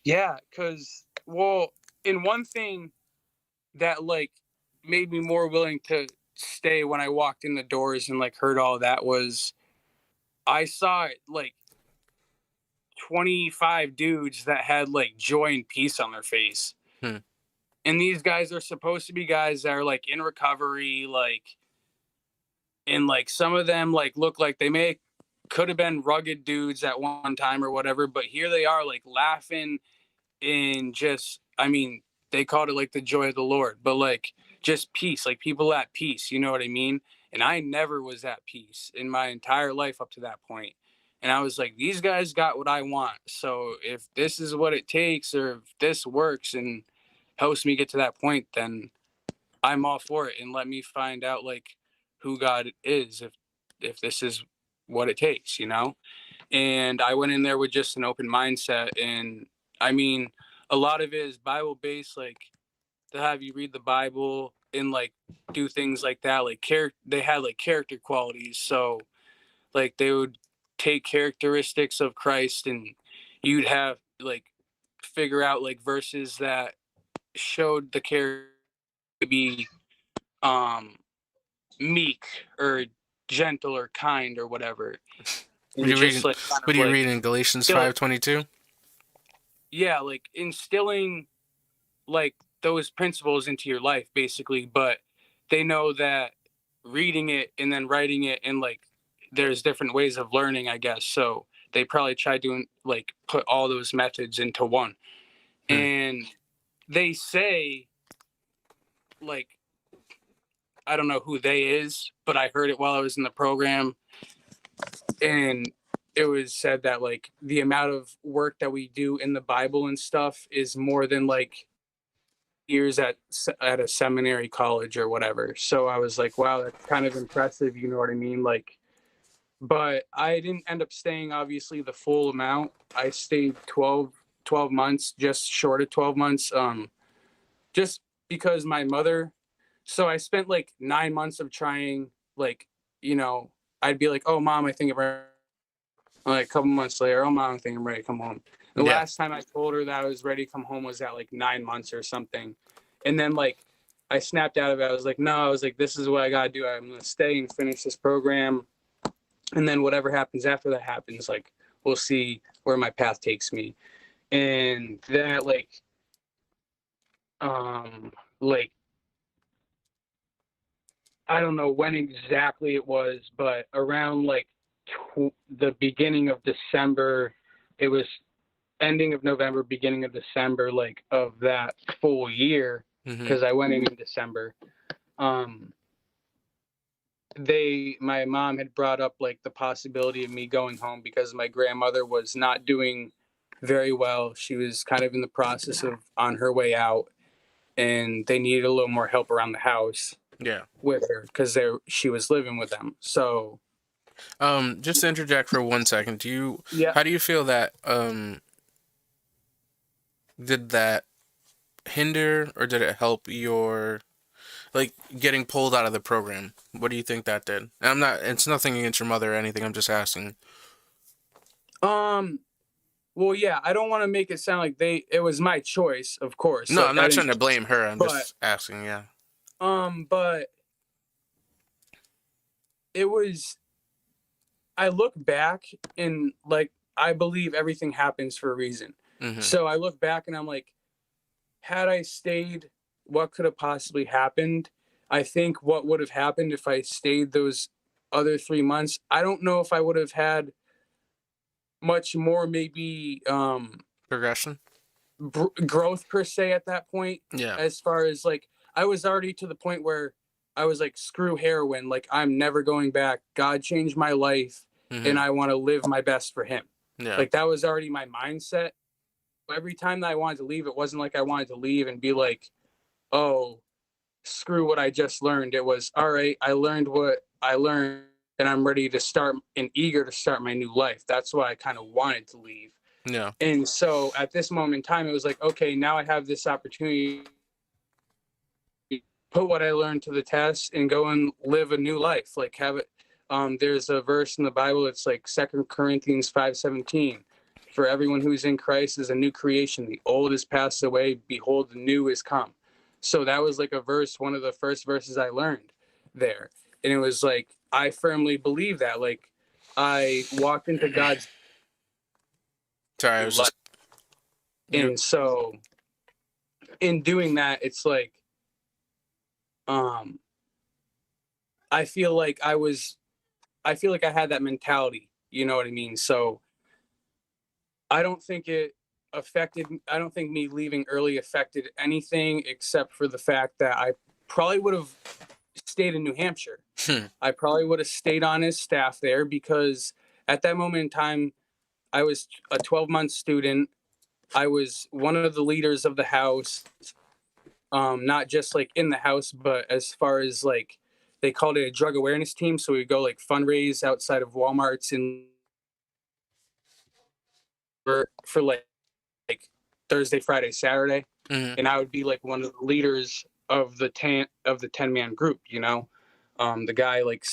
Yeah, cuz well, in one thing that like made me more willing to stay when I walked in the doors and like heard all that was I saw like 25 dudes that had like joy and peace on their face. Hmm. And these guys are supposed to be guys that are like in recovery, like, and like some of them like look like they may could have been rugged dudes at one time or whatever, but here they are like laughing and just, I mean, they called it like the joy of the Lord, but like just peace, like people at peace, you know what I mean? And I never was at peace in my entire life up to that point. And I was like, these guys got what I want. So if this is what it takes, or if this works and helps me get to that point, then I'm all for it. And let me find out like who God is, if this is what it takes, you know? And I went in there with just an open mindset. And I mean, a lot of it is Bible based, like to have you read the Bible and like do things like that. Like they had like character qualities, so like they would take characteristics of Christ, and you'd have like figure out like verses that showed the character to be um meek or gentle or kind or whatever, What are and you just reading? like kind What of are you like reading in Galatians still 5:22? yeah, like instilling like those principles into your life basically. But they know that reading it and then writing it, and like there's different ways of learning, I guess. So they probably tried to like put all those methods into one. And they say, like, I don't know who they is, but I heard it while I was in the program, and it was said that like the amount of work that we do in the Bible and stuff is more than like years at a seminary college or whatever. So I was like, wow, that's kind of impressive, you know what I mean? Like, but I didn't end up staying obviously the full amount. I stayed 12 months, just short of 12 months. Just because my mother, so I spent like 9 months of trying, like, you know, I'd be like, oh mom, I think I'm ready. Like a couple months later, oh mom, I think I'm ready to come home. The Yeah. last time I told her that I was ready to come home was at like 9 months or something. And then like I snapped out of it. I was like, no, I was like, this is what I gotta do. I'm gonna stay and finish this program. And then whatever happens after that happens, like we'll see where my path takes me. And that like I don't know when exactly it was, but around like the beginning of December, it was ending of November, beginning of December, like of that full year, because I went in December. My mom had brought up like the possibility of me going home because my grandmother was not doing very well. She was kind of in the process of on her way out, and they needed a little more help around the house. Yeah. With her because she was living with them. So just to interject for 1 second, yeah. how do you feel that did that hinder or did it help your like getting pulled out of the program? What do you think that did? And it's nothing against your mother or anything, I'm just asking. Well, yeah, I don't want to make it sound like it was my choice, of course. No, like, I'm not trying to blame her. I'm just asking, yeah. But it was, I look back and like I believe everything happens for a reason. So I look back and I'm like, had I stayed, what could have possibly happened? I think what would have happened if I stayed those other 3 months, I don't know if I would have had much more maybe Progression? growth per se at that point. Yeah. As far as like, I was already to the point where I was like, screw heroin. Like, I'm never going back. God changed my life and I want to live my best for him. Yeah. Like, that was already my mindset. Every time that I wanted to leave, it wasn't like I wanted to leave and be like, oh, screw what I just learned. It was, all right, I learned what I learned and I'm ready to start and eager to start my new life. That's why I kind of wanted to leave. Yeah. And so at this moment in time, it was like, okay, now I have this opportunity to put what I learned to the test and go and live a new life. Like, have it. There's a verse in the Bible. It's like 2 Corinthians 5:17. For everyone who is in Christ is a new creation. The old is passed away. Behold, the new is come. So that was like a verse, one of the first verses I learned there. And it was like, I firmly believe that. Like, I walked into God's. Sorry, I was just. And so in doing that, it's like, I feel like I had that mentality, you know what I mean? So I don't think me leaving early affected anything except for the fact that I probably would have stayed in New Hampshire. I probably would have stayed on his staff there because at that moment in time, I was a 12-month student. I was one of the leaders of the house, not just like in the house, but as far as like, they called it a drug awareness team. So we'd go like fundraise outside of Walmarts and for like Thursday, Friday, Saturday. And I would be like one of the leaders of the 10-man group, you know, the guy like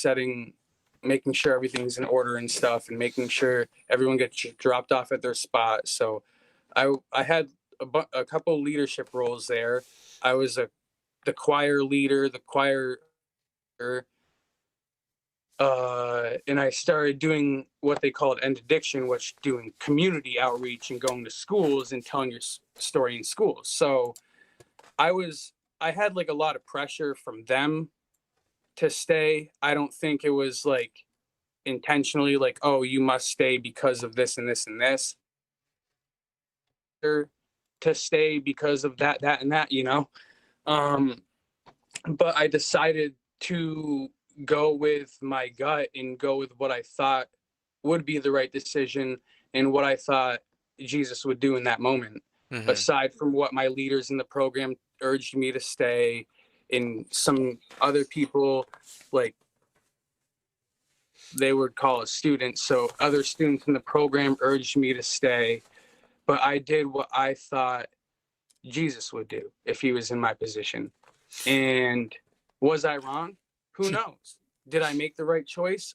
making sure everything's in order and stuff and making sure everyone gets dropped off at their spot. So I had a couple leadership roles there. I was the choir leader, and I started doing what they called end addiction, which doing community outreach and going to schools and telling your story in schools. So I had like a lot of pressure from them to stay. I don't think it was like intentionally like, oh, you must stay because of this and this and this, or to stay because of that, that, and that, you know. Um, but I decided to go with my gut and go with what I thought would be the right decision and what I thought Jesus would do in that moment. Aside from what my leaders in the program urged me to stay, and some other people, like they would call us students. So other students in the program urged me to stay, but I did what I thought Jesus would do if he was in my position. And was I wrong? Who knows? Did I make the right choice?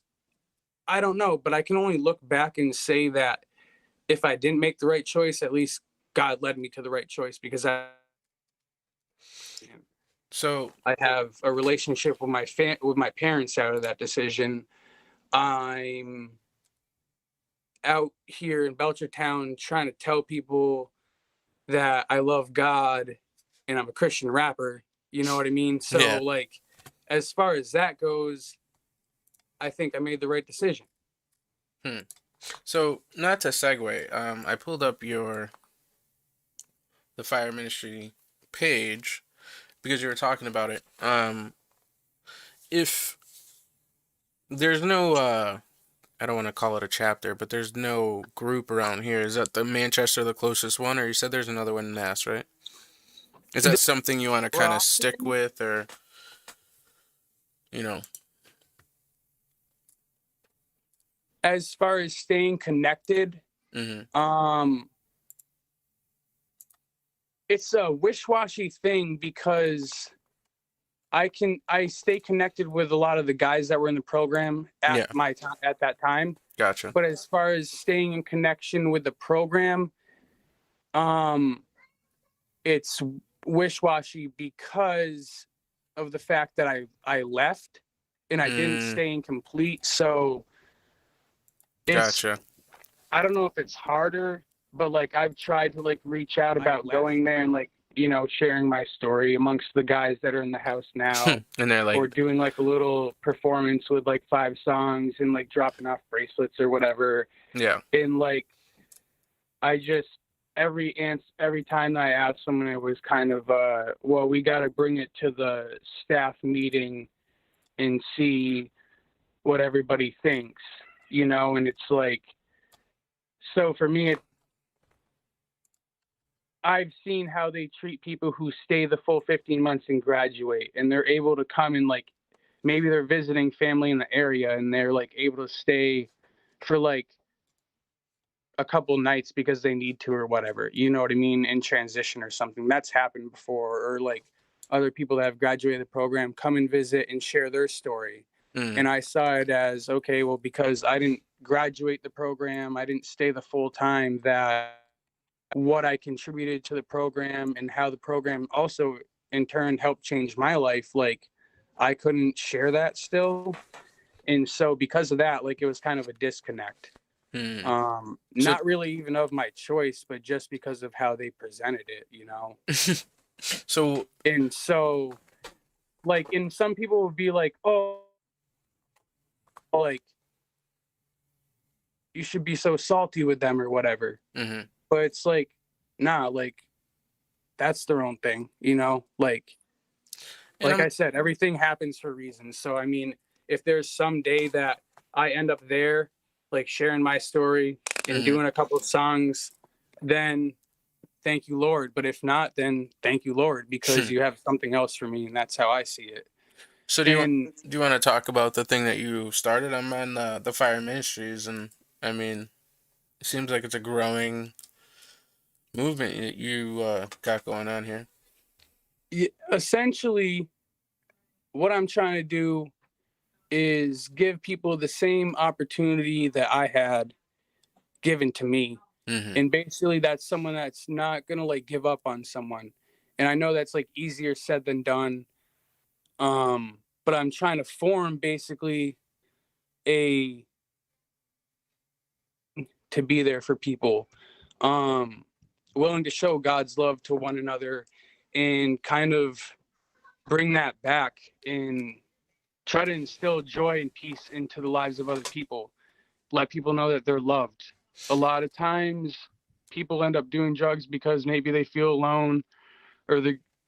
I don't know, but I can only look back and say that if I didn't make the right choice, at least God led me to the right choice, because So I have a relationship with my parents out of that decision. I'm out here in Belchertown trying to tell people that I love God and I'm a Christian rapper. You know what I mean? So yeah. like, as far as that goes, I think I made the right decision. So not to segue, I pulled up the fire ministry page because you were talking about it. If there's no I don't want to call it a chapter, but there's no group around here. Is that the Manchester the closest one, or you said there's another one in Mass, right? Is that something you want to kind of stick with, or you know? As far as staying connected, it's a wish-washy thing because I stay connected with a lot of the guys that were in the program at my time at that time. Gotcha. But as far as staying in connection with the program, it's wish-washy because of the fact that I left and I didn't stay in complete. So it's, Gotcha. I don't know if it's harder, but like I've tried to like reach out about going there and like, you know, sharing my story amongst the guys that are in the house now. And they're like, or doing like a little performance with like 5 songs and like dropping off bracelets or whatever. yeah. And like, I just, every time that I asked someone, it was kind of, well, we got to bring it to the staff meeting and see what everybody thinks, you know? And it's like, so for me, I've seen how they treat people who stay the full 15 months and graduate, and they're able to come and like, maybe they're visiting family in the area and they're like able to stay for like a couple nights because they need to or whatever, you know what I mean, in transition or something. That's happened before. Or like other people that have graduated the program come and visit and share their story. And I saw it as, okay, well, because I didn't graduate the program, I didn't stay the full time, that what I contributed to the program and how the program also in turn helped change my life, like I couldn't share that still. And so because of that, like it was kind of a disconnect. Not really even of my choice, but just because of how they presented it, you know? So Like, and some people would be like, oh, like, you should be so salty with them or whatever. But it's like, nah, like, that's their own thing, you know? Like I said, everything happens for reasons. So, I mean, if there's some day that I end up there, like sharing my story and doing a couple of songs, then thank you, Lord. But if not, then thank you, Lord, because you have something else for me. And that's how I see it. So do you want to talk about the thing that you started? I'm on the fire ministries, and I mean, it seems like it's a growing movement you got going on here. Essentially, what I'm trying to do is give people the same opportunity that I had given to me. And basically that's someone that's not gonna like give up on someone. And I know that's like easier said than done. But I'm trying to form basically to be there for people, willing to show God's love to one another and kind of bring that back and try to instill joy and peace into the lives of other people. Let people know that they're loved. A lot of times people end up doing drugs because maybe they feel alone, or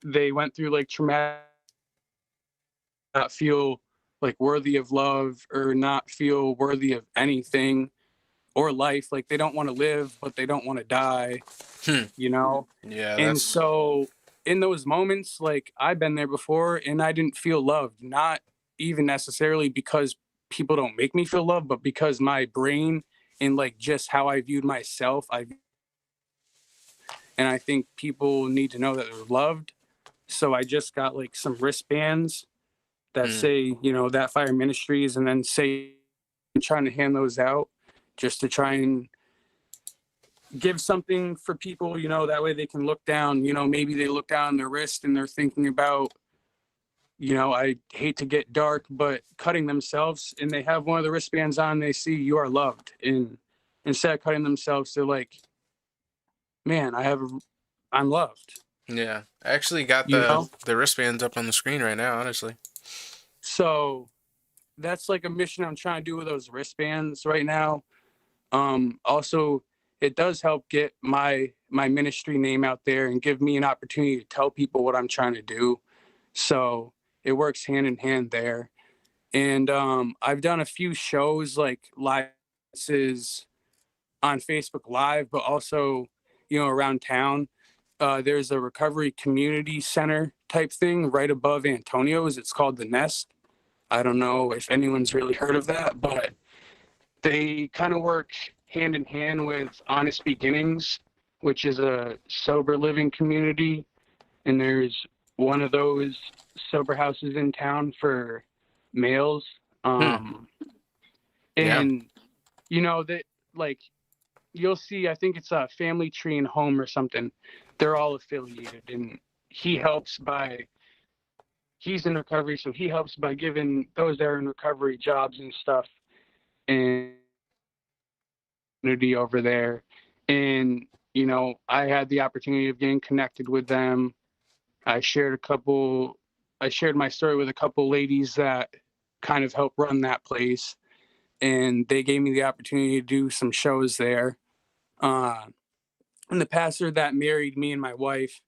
they went through like traumatic, not feel like worthy of love, or not feel worthy of anything or life. Like they don't want to live, but they don't want to die, Hmm. you know? Yeah, And that's so in those moments, like I've been there before and I didn't feel loved, not even necessarily because people don't make me feel loved, but because my brain and like just how I viewed myself, and I think people need to know that they're loved. So I just got like some wristbands that mm, say, that Fire Ministries, and then say, I'm trying to hand those out just to try and give something for people, that way they can look down, maybe they look down their wrist and they're thinking about, I hate to get dark, but cutting themselves, and they have one of the wristbands on, they see you are loved. And instead of cutting themselves, they're like, man, I'm loved, yeah. I actually got you know? the wristbands up on the screen right now, honestly. So that's like a mission I'm trying to do with those wristbands right now. Also, it does help get my ministry name out there and give me an opportunity to tell people what I'm trying to do. So it works hand in hand there. And I've done a few shows like live on Facebook Live, but also, around town. There's a recovery community center type thing right above Antonio's. It's called the Nest. I don't know if anyone's really heard of that, but they kind of work hand in hand with Honest Beginnings, which is a sober living community. And there's one of those sober houses in town for males. Hmm. Um, Yeah. and, that like you'll see, I think it's a Family Tree and Home or something. They're all affiliated. And he helps by, he's in recovery. So he helps by giving those that are in recovery jobs and stuff. And community over there. And, I had the opportunity of getting connected with them. I shared I shared my story with a couple ladies that kind of help run that place. And they gave me the opportunity to do some shows there. Uh, and the pastor that married me and my wife,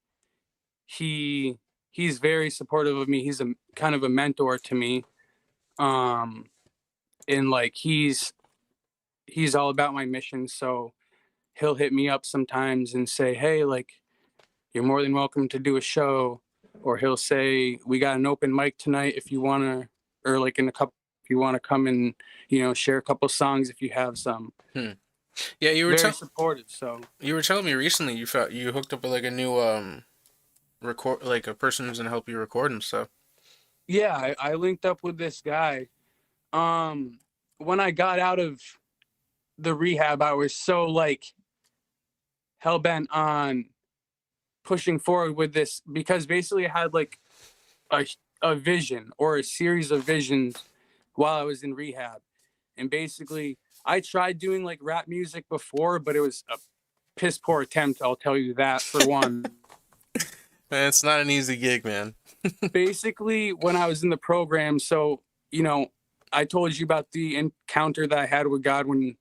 he he's very supportive of me. He's a kind of a mentor to me. Um, and like he's all about my mission. So he'll hit me up sometimes and say, hey, like, you're more than welcome to do a show. Or he'll say, we got an open mic tonight if you want to, or like in a couple, if you want to come and, share a couple songs if you have some. Hmm. Yeah, Very supportive. So, you were telling me recently you hooked up with like a new record, like a person who's gonna help you record and stuff. yeah, I linked up with this guy. When I got out of the rehab, I was so like hell bent on pushing forward with this because basically I had like a, a vision or a series of visions while I was in rehab. And basically, I tried doing like rap music before, but it was a piss poor attempt. I'll tell you that for one. Man, it's not an easy gig, man. Basically, when I was in the program, so, I told you about the encounter that I had with God when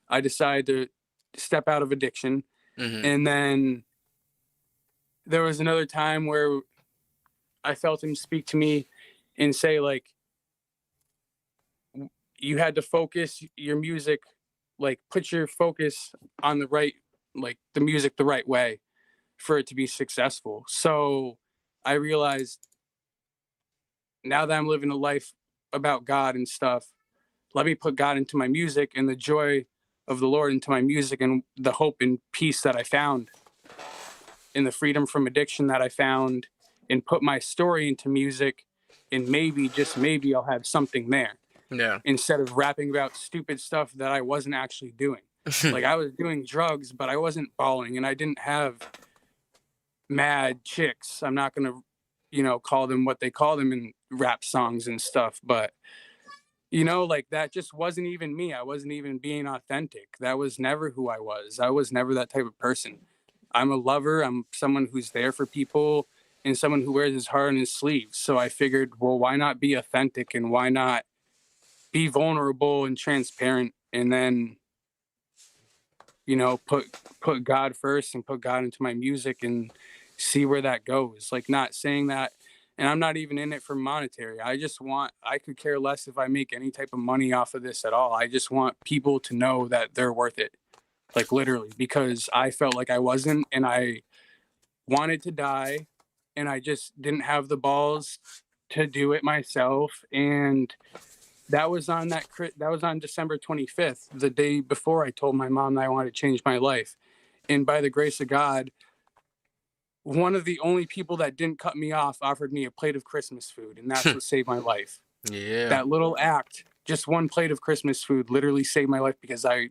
I decided to step out of addiction. Hmm. And then there was another time where I felt him speak to me and say, like, you had to focus your music, like put your focus on the right, like the music the right way for it to be successful. So I realized now that I'm living a life about God and stuff, let me put God into my music and the joy of the Lord into my music and the hope and peace that I found and the freedom from addiction that I found, and put my story into music, and maybe, just maybe, I'll have something there Yeah. instead of rapping about stupid stuff that I wasn't actually doing. Like I was doing drugs, but I wasn't balling, and I didn't have mad chicks. I'm not gonna, call them what they call them in rap songs and stuff, but like that just wasn't even me. I wasn't even being authentic. That was never who I was. I was never that type of person. I'm a lover. I'm someone who's there for people, and someone who wears his heart on his sleeve. So I figured, well, why not be authentic and why not be vulnerable and transparent, and then, you know, put God first and put God into my music and see where that goes. Like, not saying that, and I'm not even in it for monetary. I could care less if I make any type of money off of this at all. I just want people to know that they're worth it. Like, literally, because I felt like I wasn't, and I wanted to die, and I just didn't have the balls to do it myself. And that was on December 25th, the day before I told my mom that I wanted to change my life. And by the grace of God, one of the only people that didn't cut me off offered me a plate of Christmas food, and that's what saved my life. Yeah. That little act, just one plate of Christmas food, literally saved my life, because I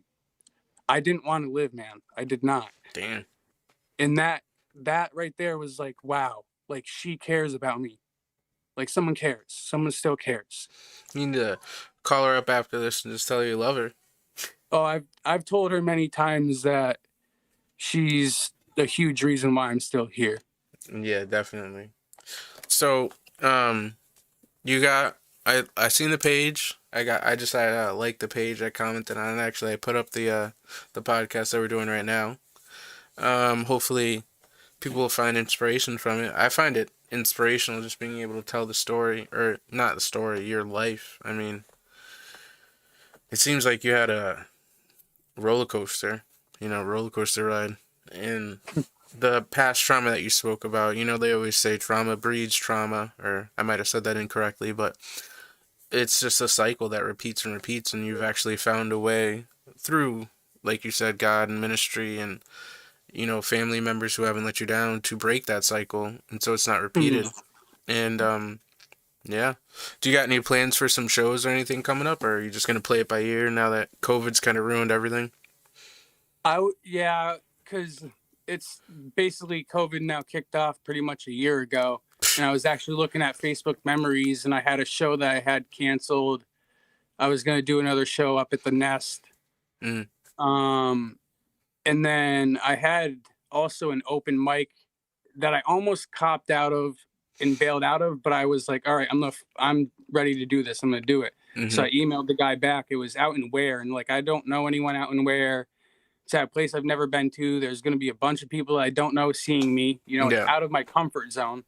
didn't want to live, man. I did not. Damn. And that right there was like, wow, like, she cares about me. Like, someone cares. Someone still cares. You need to call her up after this and just tell her you love her. Oh, I've told her many times that she's a huge reason why I'm still here. Yeah, definitely. So, you got I seen the page. I liked the page. I commented on it. Actually, I put up the podcast that we're doing right now. Hopefully people will find inspiration from it. I find it inspirational just being able to tell the story, or not the story, your life. I mean, it seems like you had a roller coaster ride, and the past trauma that you spoke about. They always say trauma breeds trauma, or I might have said that incorrectly, but it's just a cycle that repeats and repeats, and you've actually found a way through, like you said, God and ministry and family members who haven't let you down, to break that cycle, and so it's not repeated. And yeah, do you got any plans for some shows or anything coming up, or are you just gonna play it by ear now that COVID's kind of ruined everything? Yeah, because it's basically, COVID now kicked off pretty much a year ago, and I was actually looking at Facebook memories, and I had a show that I had canceled. I was gonna do another show up at the Nest. Mm. And then I had also an open mic that I almost copped out of and bailed out of, but I was like, all right, I'm ready to do this. I'm gonna do it. Mm-hmm. So I emailed the guy back. It was out in Ware, and like, I don't know anyone out in Ware. It's at a place I've never been to. There's gonna be a bunch of people I don't know seeing me. It's out of my comfort zone.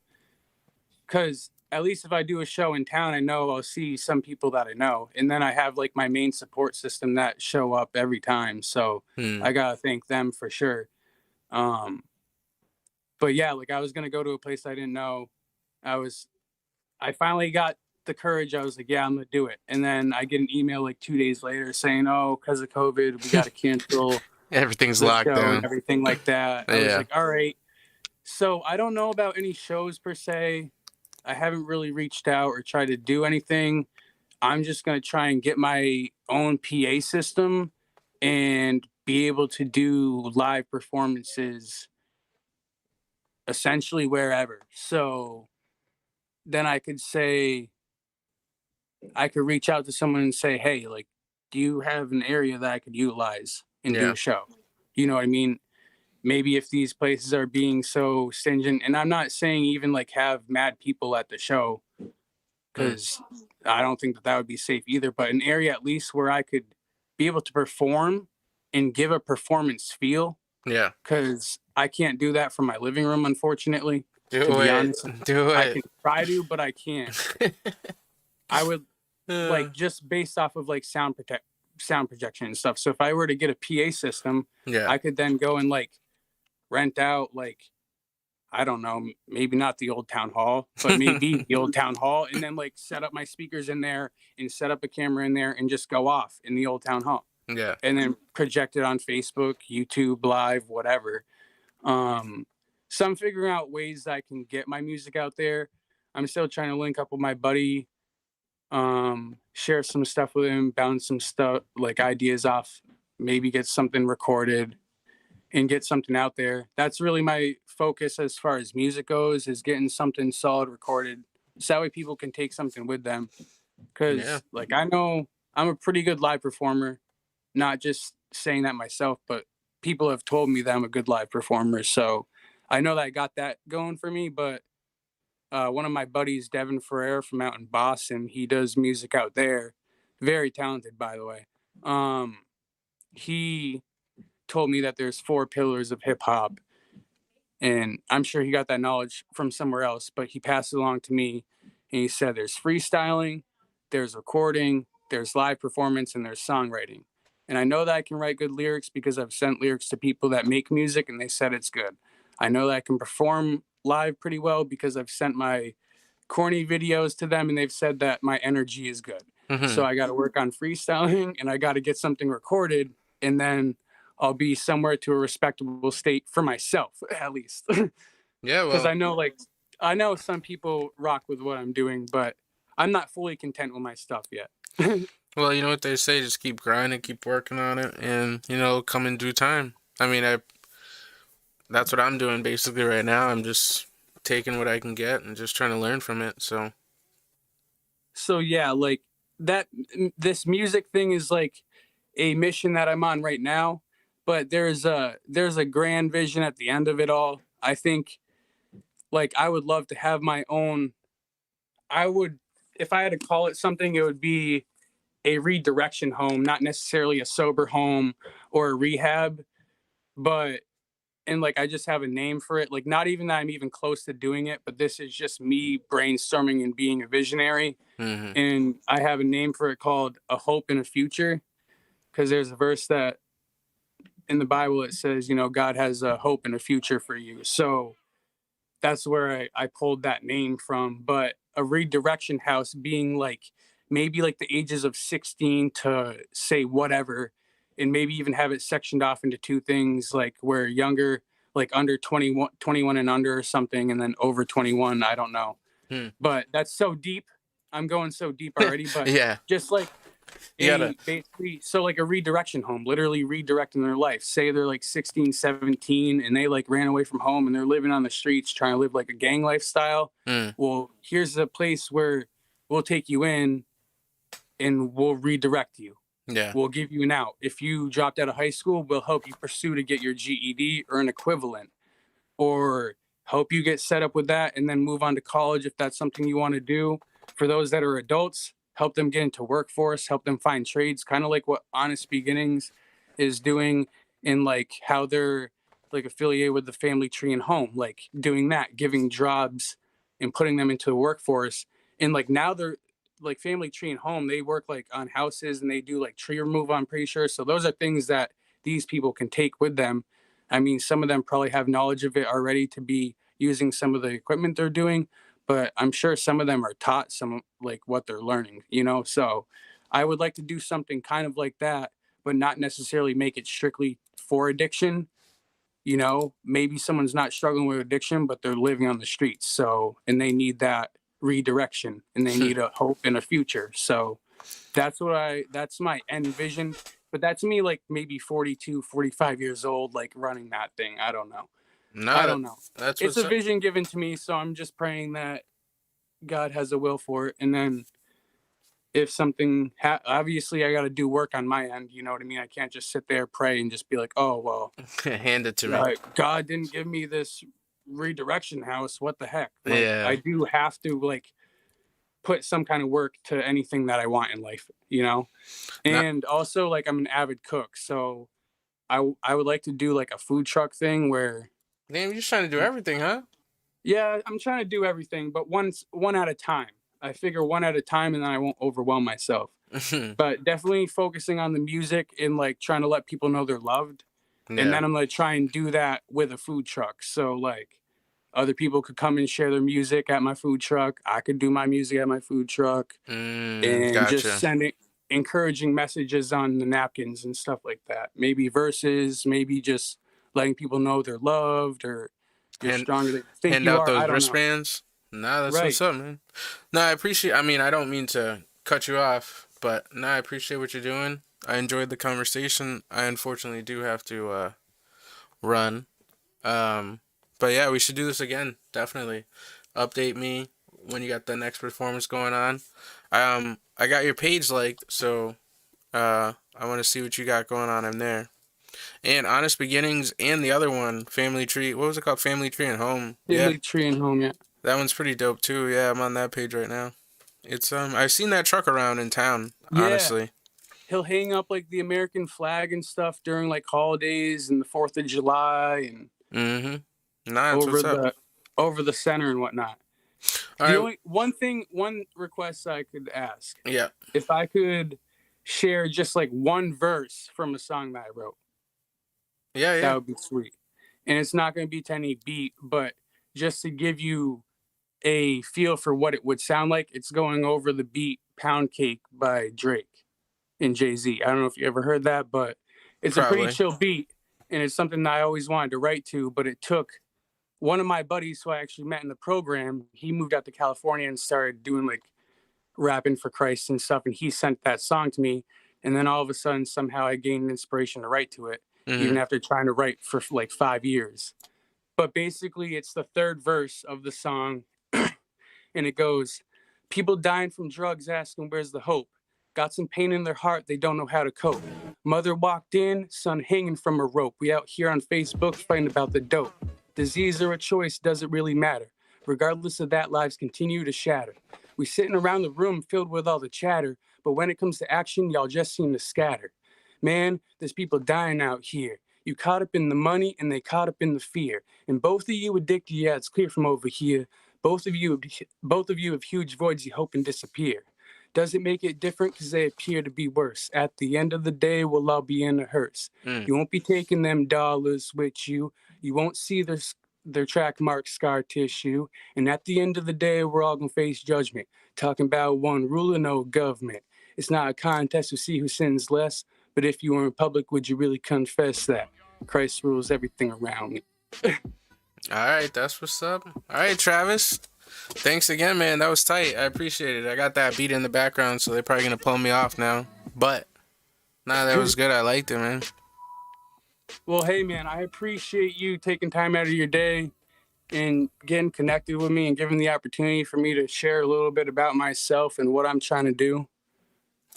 Because at least if I do a show in town, I know I'll see some people that I know, and then I have like my main support system that show up every time. So I gotta thank them for sure. But yeah, like, I was gonna go to a place I didn't know. I finally got the courage. I was like, yeah, I'm gonna do it. And then I get an email like 2 days later saying, oh, because of COVID, we gotta cancel Everything's the locked show down and everything like that. I was Yeah. like, all right. So I don't know about any shows per se. I haven't really reached out or tried to do anything. I'm just going to try and get my own PA system and be able to do live performances essentially wherever. So then I could reach out to someone and say, hey, like, do you have an area that I could utilize and do Yeah. a show? You know what I mean? Maybe if these places are being so stringent, and I'm not saying even like have mad people at the show, because I don't think that would be safe either, but an area at least where I could be able to perform and give a performance feel. Yeah. Because I can't do that from my living room, unfortunately. Do to it. be honest, Do it. I can try to, but I can't. I would like, just based off of like sound projection and stuff. So if I were to get a PA system, Yeah. I could then go and like rent out, like, I don't know, maybe not the old town hall, but maybe the old town hall, and then like set up my speakers in there and set up a camera in there and just go off in the old town hall. Yeah. And then project it on Facebook, YouTube Live, whatever. So I'm figuring out ways that I can get my music out there. I'm still trying to link up with my buddy, share some stuff with him, bounce some stuff, like ideas off, maybe get something recorded and get something out there. That's really my focus as far as music goes, is getting something solid recorded, so that way people can take something with them. Because like, I know I'm a pretty good live performer, not just saying that myself, but people have told me that I'm a good live performer. So I know that I got that going for me, but one of my buddies, Devin Ferrer from out in Boston, he does music out there. Very talented, by the way. He told me that there's four pillars of hip hop, and I'm sure he got that knowledge from somewhere else, but he passed it along to me. And he said there's freestyling, there's recording, there's live performance, and there's songwriting. And I know that I can write good lyrics because I've sent lyrics to people that make music and they said it's good. I know that I can perform live pretty well because I've sent my corny videos to them and they've said that my energy is good. So I got to work on freestyling and I got to get something recorded, and then I'll be somewhere to a respectable state for myself, at least. Yeah, Because well, I know some people rock with what I'm doing, but I'm not fully content with my stuff yet. well, you know what they say, just keep grinding, keep working on it, and come in due time. I mean, that's what I'm doing basically right now. I'm just taking what I can get and just trying to learn from it. So, So yeah, like that, this music thing is like a mission that I'm on right now, but there's a grand vision at the end of it all. I think like I would love to have my own. I would, if I had to call it something, it would be a redirection home, not necessarily a sober home or a rehab, but and like I just have a name for it. Like not even that I'm even close to doing it, but this is just me brainstorming and being a visionary. hmm And I have a name for it called A Hope and a Future, because there's a verse that in the Bible it says, God has a hope and a future for you. So that's where I pulled that name from. But a redirection house being like maybe like the ages of 16 to say whatever, and maybe even have it sectioned off into two things, like where younger, like under 21 and under or something, and then over 21. I don't know. hmm. But that's so deep. I'm going so deep already, but Yeah, just like you gotta. a basically, so like a redirection home, literally redirecting their life. Say they're like 16, 17 and they like ran away from home and they're living on the streets trying to live like a gang lifestyle. Mm, Well, here's a place where we'll take you in and we'll redirect you. yeah. We'll give you an out. If you dropped out of high school, we'll help you pursue to get your GED or an equivalent, or help you get set up with that and then move on to college if that's something you want to do. For those that are adults, help them get into workforce, help them find trades, kind of like what Honest Beginnings is doing, in like how they're like affiliated with the family tree and home, like doing that, giving jobs and putting them into the workforce. And like now they're like family tree and home, they work like on houses and they do like tree removal, I'm pretty sure. So those are things that these people can take with them. I mean, some of them probably have knowledge of it already to be using some of the equipment they're doing, but I'm sure some of them are taught some like what they're learning. So I would like to do something kind of like that, but not necessarily make it strictly for addiction. Maybe someone's not struggling with addiction, but they're living on the streets. So, and they need that redirection and they need a hope and a future. So that's my end vision. But that's me like maybe 42, 45 years old, like running that thing. I don't know. I No, don't know. that's It's what's a up. vision given to me. So I'm just praying that God has a will for it. And then if something, obviously, I got to do work on my end. You know what I mean? I can't just sit there, pray, and just be like, oh, well, Hand it to me. God didn't give me this redirection house. What the heck? Like, I Yeah. do have to, like, put some kind of work to anything that I want in life. Not, And also, like, I'm an avid cook. So I would like to do, like, a food truck thing where, damn, you're just trying to do everything, huh? yeah, I'm trying to do everything, but one at a time. I figure one at a time and then I won't overwhelm myself. But definitely focusing on the music and like trying to let people know they're loved. And Yeah. then I'm gonna try and do that with a food truck. So like other people could come and share their music at my food truck. I could do my music at my food truck and just Gotcha. sending encouraging messages on the napkins and stuff like that. Maybe verses, maybe just letting people know they're loved or you're Hand stronger than you think hand you out are. those I don't know. wristbands. Nah, that's Right. what's up, man. No, I appreciate. I mean, I don't mean to cut you off, but no, I appreciate what you're doing. I enjoyed the conversation. I unfortunately do have to run. Um, but yeah, we should do this again. Definitely. Update me when you got the next performance going on. I got your page liked, so I want to see what you got going on in there. And Honest Beginnings and the other one, Family Tree. What was it called? Family Tree and Home. Yeah. Family tree and home, yeah. That one's pretty dope too. Yeah, I'm on that page right now. It's I've seen that truck around in town, Yeah, honestly. he'll hang up like the American flag and stuff during like holidays and the 4th of July and Mm-hmm. Nah, that's over what's up. the over the center and whatnot. All The right. only one request I could ask, Yeah. if I could share just like one verse from a song that I wrote, Yeah, that yeah. would be sweet. And it's not going to be to any beat, but just to give you a feel for what it would sound like, it's going over the beat "Pound Cake" by Drake and Jay-Z. I don't know if you ever heard that, but it's a pretty Probably. chill beat, and it's something that I always wanted to write to, but it took one of my buddies who I actually met in the program. He moved out to California and started doing like rapping for Christ and stuff, and he sent that song to me. And then all of a sudden, somehow I gained inspiration to write to it, even Mm-hmm. after trying to write for like 5 years. But basically, it's the third verse of the song, and it goes, "People dying from drugs asking where's the hope. Got some pain in their heart, they don't know how to cope. Mother walked in, son hanging from a rope. We out here on Facebook fighting about the dope. Disease or a choice doesn't really matter. Regardless of that, lives continue to shatter. We sitting around the room filled with all the chatter, but when it comes to action, y'all just seem to scatter. Man, there's people dying out here. You caught up in the money and they caught up in the fear. And both of you addicted, yeah, it's clear from over here. Both of you have huge voids you hope and disappear. Does it make it different because they appear to be worse? At the end of the day, we'll all be in a hearse. Mm. You won't be taking them dollars with you. You won't see their track mark scar tissue. And at the end of the day, we're all gonna face judgment. Talking about one rule and no government. It's not a contest to see who sins less, but if you were in public, would you really confess that Christ rules everything around me? All right, that's what's up. All right, Travis. Thanks again, man. That was tight. I appreciate it. I got that beat in the background, so they're probably gonna pull me off now. But nah, that was good. I liked it, man. Well, hey, man, I appreciate you taking time out of your day and getting connected with me and giving the opportunity for me to share a little bit about myself and what I'm trying to do.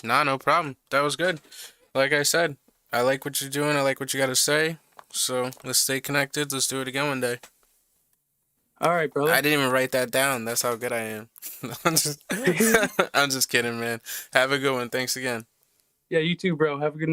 Nah, no problem. That was good. Like I said, I like what you're doing. I like what you got to say. So let's stay connected. Let's do it again one day. All right, I brother. didn't even write that down. That's how good I am. I'm just, I'm just kidding, man. Have a good one. Thanks again. Yeah, you too, bro. Have a good night.